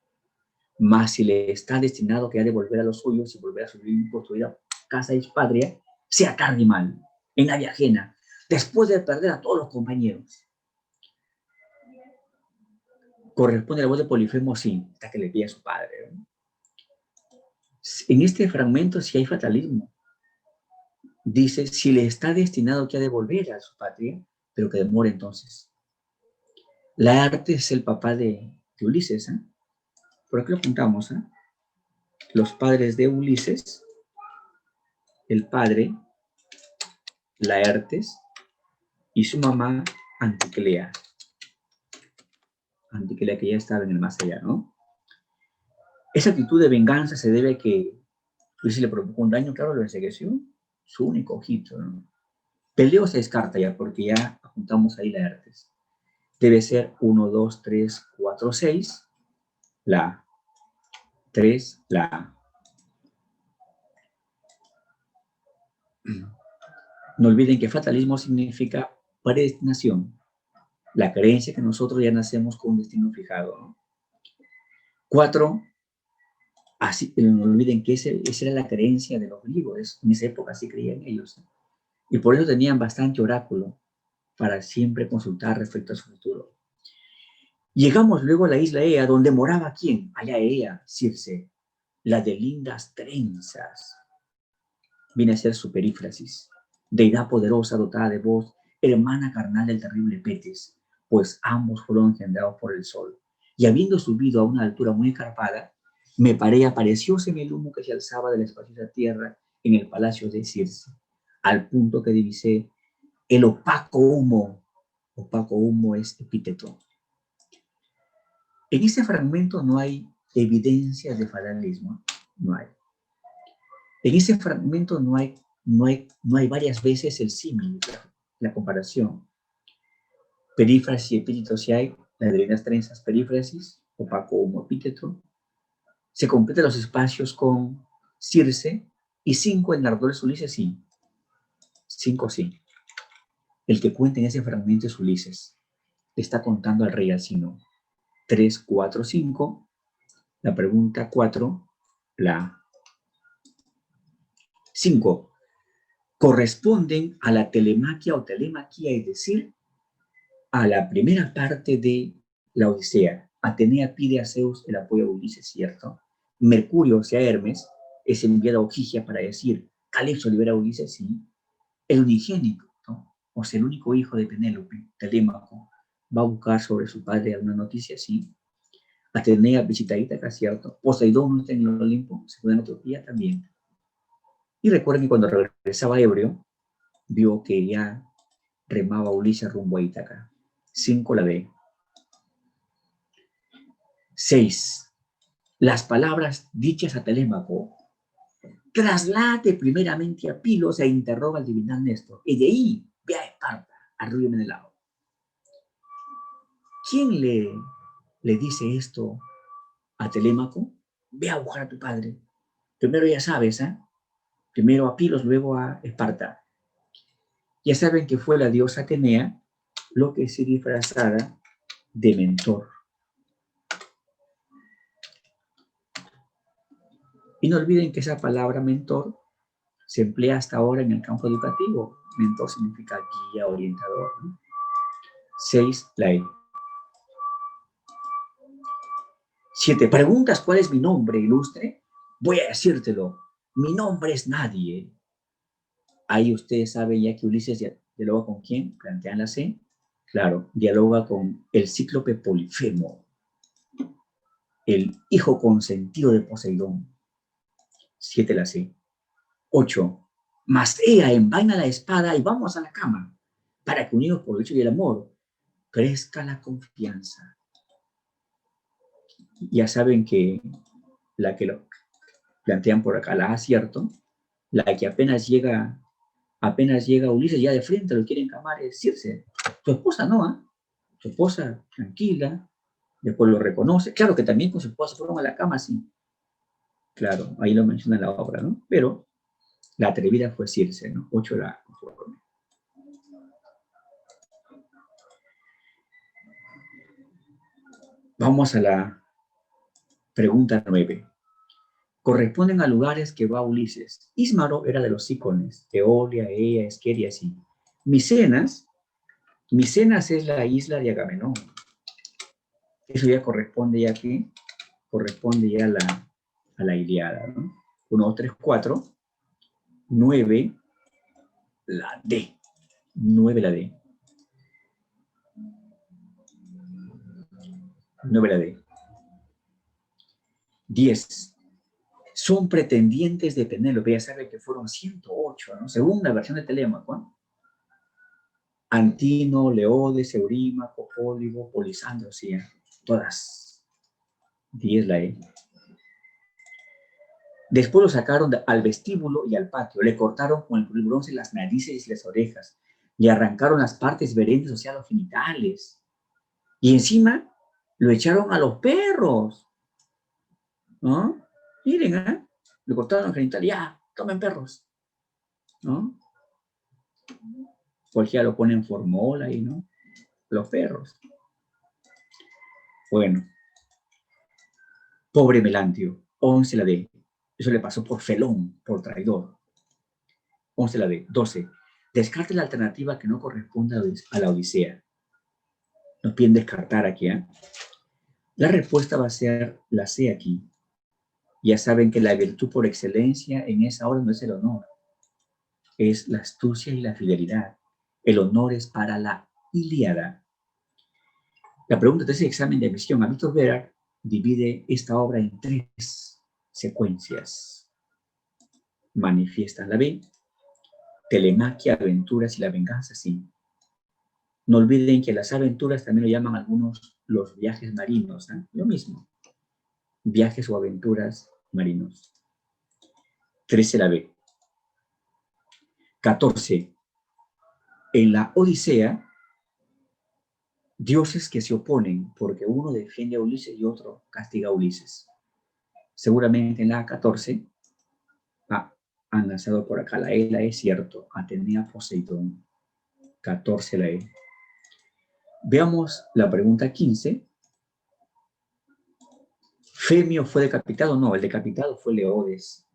Mas si le está destinado que ha de volver a los suyos y volver a su bien construida casa y patria, sea tarde y mal, en nave ajena, después de perder a todos los compañeros. Corresponde a la voz de Polifemo, sí, hasta que le pide a su padre, ¿no? En este fragmento sí hay fatalismo. Dice, si le está destinado que ha de volver a su patria, pero que demore entonces. Laertes es el papá de Ulises, ¿eh? Por aquí lo apuntamos, ¿eh? Los padres de Ulises, el padre, Laertes, y su mamá, Anticlea. Anticlea, que ya estaba en el más allá, ¿no? Esa actitud de venganza se debe a que Ulises le provocó un daño, claro, lo ensegueció, su único ojito, ¿no? Peleo se descarta ya, porque ya apuntamos ahí Laertes. Debe ser 1, 2, 3, 4, 6, la 3, la. No olviden que fatalismo significa predestinación, la creencia que nosotros ya nacemos con un destino fijado, ¿no? 4, así, no olviden que esa era la creencia de los griegos, en esa época así creían ellos, ¿no? Y por eso tenían bastante oráculo para siempre consultar respecto a su futuro. Llegamos luego a la isla Ea, donde moraba ¿quién? Allá Ea, Circe, la de lindas trenzas. Viene a ser su perífrasis, deidad poderosa dotada de voz, hermana carnal del terrible Petes, pues ambos fueron engendrados por el sol. Y habiendo subido a una altura muy escarpada, me paré y aparecióseme el humo que se alzaba de la espaciosa tierra en el palacio de Circe, al punto que divisé el opaco humo es epíteto. En este fragmento no hay evidencias de fatalismo, no hay. En ese fragmento no hay varias veces el símil, la comparación. Perífrasis y epíteto sí hay, las de las trenzas, perífrasis, opaco humo, epíteto. Se completan los espacios con Circe y 5 en ardores Ulises, sí. 5 sí. El que cuenta en ese fragmento es Ulises. Le está contando al rey Alcino. 3, 4, 5. La pregunta 4, la 5. Corresponden a la telemaquia o telemaquia, es decir, a la primera parte de la Odisea. Atenea pide a Zeus el apoyo a Ulises, ¿cierto? Mercurio, o sea, Hermes, es enviado a Ogygia para decir, Calipso libera a Ulises, sí. El unigénico, ¿no? O sea, el único hijo de Penélope, Telémaco, va a buscar sobre su padre alguna noticia, sí. Atenea visita Ítaca, ¿cierto? Poseidón no está en el Olimpo, se puede en Etiopía también. Y recuerden que cuando regresaba ebrio, vio que ya remaba Ulises rumbo a Ítaca. 5 la B. 6. Las palabras dichas a Telémaco, traslade primeramente a Pilos e interroga al divinal Néstor, y de ahí ve a Esparta, al río Menelao. ¿Quién le dice esto a Telémaco? Ve a buscar a tu padre. Primero ya sabes, ¿eh? Primero a Pilos, luego a Esparta. Ya saben que fue la diosa Atenea lo que se disfrazara de mentor. Y no olviden que esa palabra mentor se emplea hasta ahora en el campo educativo. Mentor significa guía, orientador, ¿no? 6, la E. 7. ¿Preguntas cuál es mi nombre, ilustre? Voy a decírtelo. Mi nombre es nadie. Ahí ustedes saben ya que Ulises dialoga con quién, plantean la C. Claro, dialoga con el cíclope Polifemo, el hijo consentido de Poseidón. 7 la C. 8. Mas Ea envaina la espada y vamos a la cama, para que unidos por el hecho y el amor, crezca la confianza. Ya saben que la que lo plantean por acá, la A, ¿cierto? La que apenas llega Ulises ya de frente, lo quiere encamar, es Circe. Tu esposa no, ¿eh? Tu esposa tranquila, después lo reconoce. Claro que también con su esposa fueron a la cama, sí. Claro, ahí lo menciona la obra, ¿no? Pero La atrevida fue Circe, ¿no? 8 la conforme. Vamos a la pregunta 9. Corresponden a lugares que va Ulises. Ismaro era de los Sícones, Eolia, Ea, Esqueria, así. Micenas es la isla de Agamenón. Eso ya corresponde ya aquí, corresponde ya a la Ilíada, ¿no? 1, 2, 3, 4, 9, la D. 9 la D. 9 la D. 10. Son pretendientes de Penélope. Ya sabe que fueron 108, ¿no? Según la versión de Telémaco, ¿no? Antino, Leodes, Eurímaco, Pólibo, Polisandro, sí, todas. 10 la E. Después lo sacaron al vestíbulo y al patio. Le cortaron con el bronce las narices y las orejas. Le arrancaron las partes verentes, o sea, los genitales. Y encima lo echaron a los perros, ¿no? Miren, ¿eh? Le cortaron los genitales. Ya, tomen perros, ¿no? Cualquiera lo pone en formola ahí, ¿no? Los perros. Bueno. Pobre Melantio. 11 la D. Eso le pasó por felón, por traidor. 11 la D. 12. Descarte la alternativa que no corresponde a la Odisea. Nos piden descartar aquí, ¿eh? La respuesta va a ser la C aquí. Ya saben que la virtud por excelencia en esa hora no es el honor. Es la astucia y la fidelidad. El honor es para la Ilíada. La pregunta de ese examen de admisión a Víctor Vera divide esta obra en 3 secuencias. Manifiestan la B, Telemaquia, aventuras y la venganza, sí. No olviden que las aventuras también lo llaman algunos los viajes marinos, ¿eh? Lo mismo. Viajes o aventuras marinos. 13 la B. 14. En la Odisea, dioses que se oponen porque uno defiende a Ulises y otro castiga a Ulises. Seguramente en la 14 han lanzado por acá la E, cierto. Atenea, Poseidón. 14 la E. Veamos la pregunta 15. ¿Femio fue decapitado? No, el decapitado fue Leodes.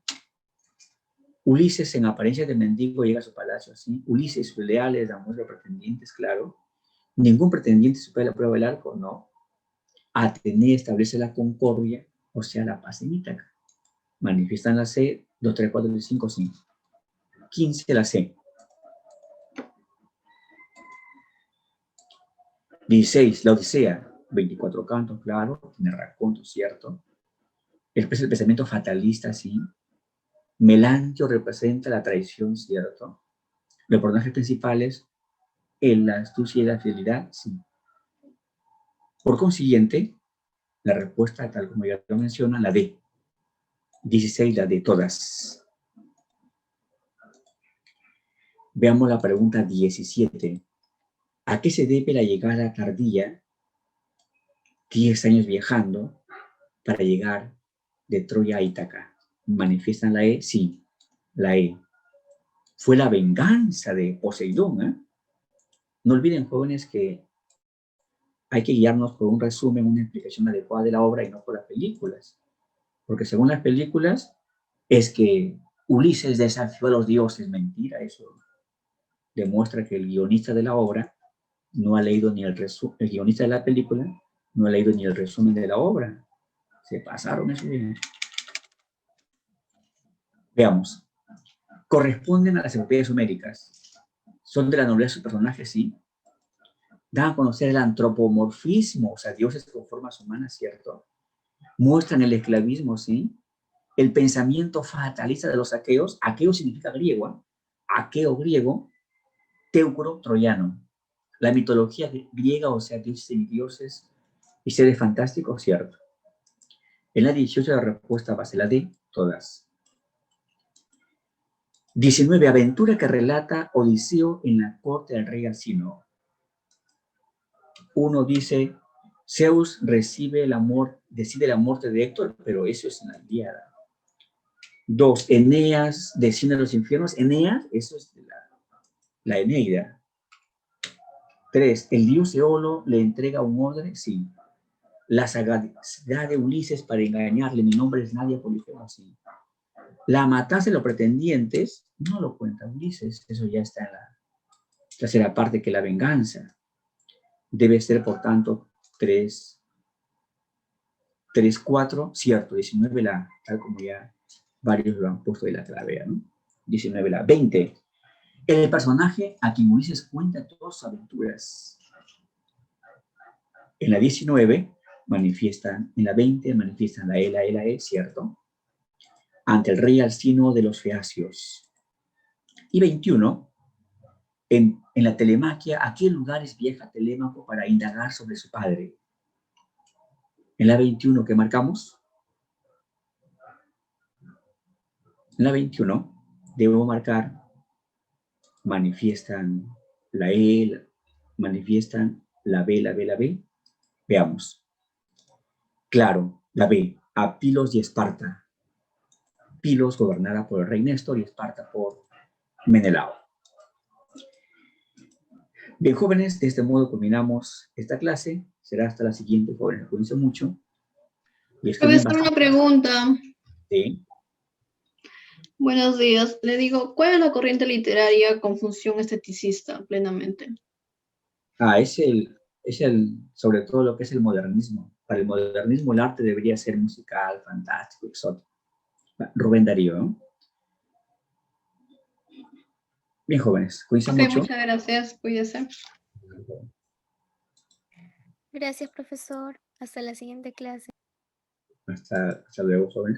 Ulises, en apariencia de mendigo, llega a su palacio, ¿sí? Ulises y sus leales dan muestra pretendientes, claro. Ningún pretendiente supera la prueba del arco, no. Atenea establece la concordia, o sea, la paz en Ítaca. Manifiestan la C, 2, 3, 4, 5, 5. 15 la C. 16, la Odisea. 24 cantos, claro. Tiene raconto, cierto. El pensamiento fatalista, sí. Melantio representa la traición, cierto. Los personajes principales, la astucia y la fidelidad, sí. Por consiguiente, la respuesta, tal como ya lo menciona, la D. 16, la D, todas. Veamos la pregunta 17. ¿A qué se debe la llegada tardía, 10 años viajando, para llegar de Troya a Ítaca? ¿Manifiestan la E? Sí, la E. Fue la venganza de Poseidón, ¿eh? No olviden, jóvenes, que hay que guiarnos por un resumen, una explicación adecuada de la obra y no por las películas. Porque según las películas, es que Ulises desafió a los dioses. Mentira, eso demuestra que el guionista de la obra no ha leído ni el guionista de la película no ha leído ni el resumen de la obra. Se pasaron eso bien. Veamos. Corresponden a las epopeyas homéricas. Son de la nobleza sus personajes, sí. Dan a conocer el antropomorfismo, o sea, dioses con formas humanas, ¿cierto? Muestran el esclavismo, ¿sí? El pensamiento fatalista de los aqueos. Aqueo significa griego, ¿eh? Aqueo griego, teucro troyano. La mitología griega, o sea, dioses y dioses y seres fantásticos, ¿cierto? En la 18 la respuesta va a ser la D, todas. 19. Aventura que relata Odiseo en la corte del rey Alcino. Uno dice, Zeus decide la muerte de Héctor, pero eso es en la Ilíada. 2, Eneas desciende a los infiernos. Eneas, eso es la Eneida. 3, el dios Eolo le entrega un odre. Sí. La sagacidad de Ulises para engañarle. Mi nombre es Nadia Polifemo. Sí. La matanza de los pretendientes no lo cuenta Ulises. Eso ya está en la tercera parte, que la venganza. Debe ser, por tanto, 3, 4, cierto, 19 tal como ya varios lo han puesto de la clave, ¿no? 19 20. El personaje a quien Ulises cuenta todas sus aventuras. En la 19 manifiestan, en la 20 manifiestan la E, cierto, ante el rey Alcino de los Feacios. Y 21, en la Telemaquia, ¿a qué lugares viaja Telémaco para indagar sobre su padre? En la 21 que marcamos, en la 21 debo marcar, manifiestan la E, manifiestan la B. Veamos. Claro, la B, a Pilos y Esparta. Pilos gobernada por el rey Néstor y Esparta por Menelao. Bien, jóvenes, de este modo culminamos esta clase. Será hasta la siguiente, jóvenes. Cuídense mucho. Voy a hacer una pregunta. Sí. Buenos días. Le digo, ¿cuál es la corriente literaria con función esteticista plenamente? Es sobre todo lo que es el modernismo. Para el modernismo el arte debería ser musical, fantástico, exótico. Rubén Darío, ¿no? Bien, jóvenes, cuídense mucho. Muchas gracias. Cuídense. Gracias, profesor. Hasta la siguiente clase. Hasta luego, jóvenes.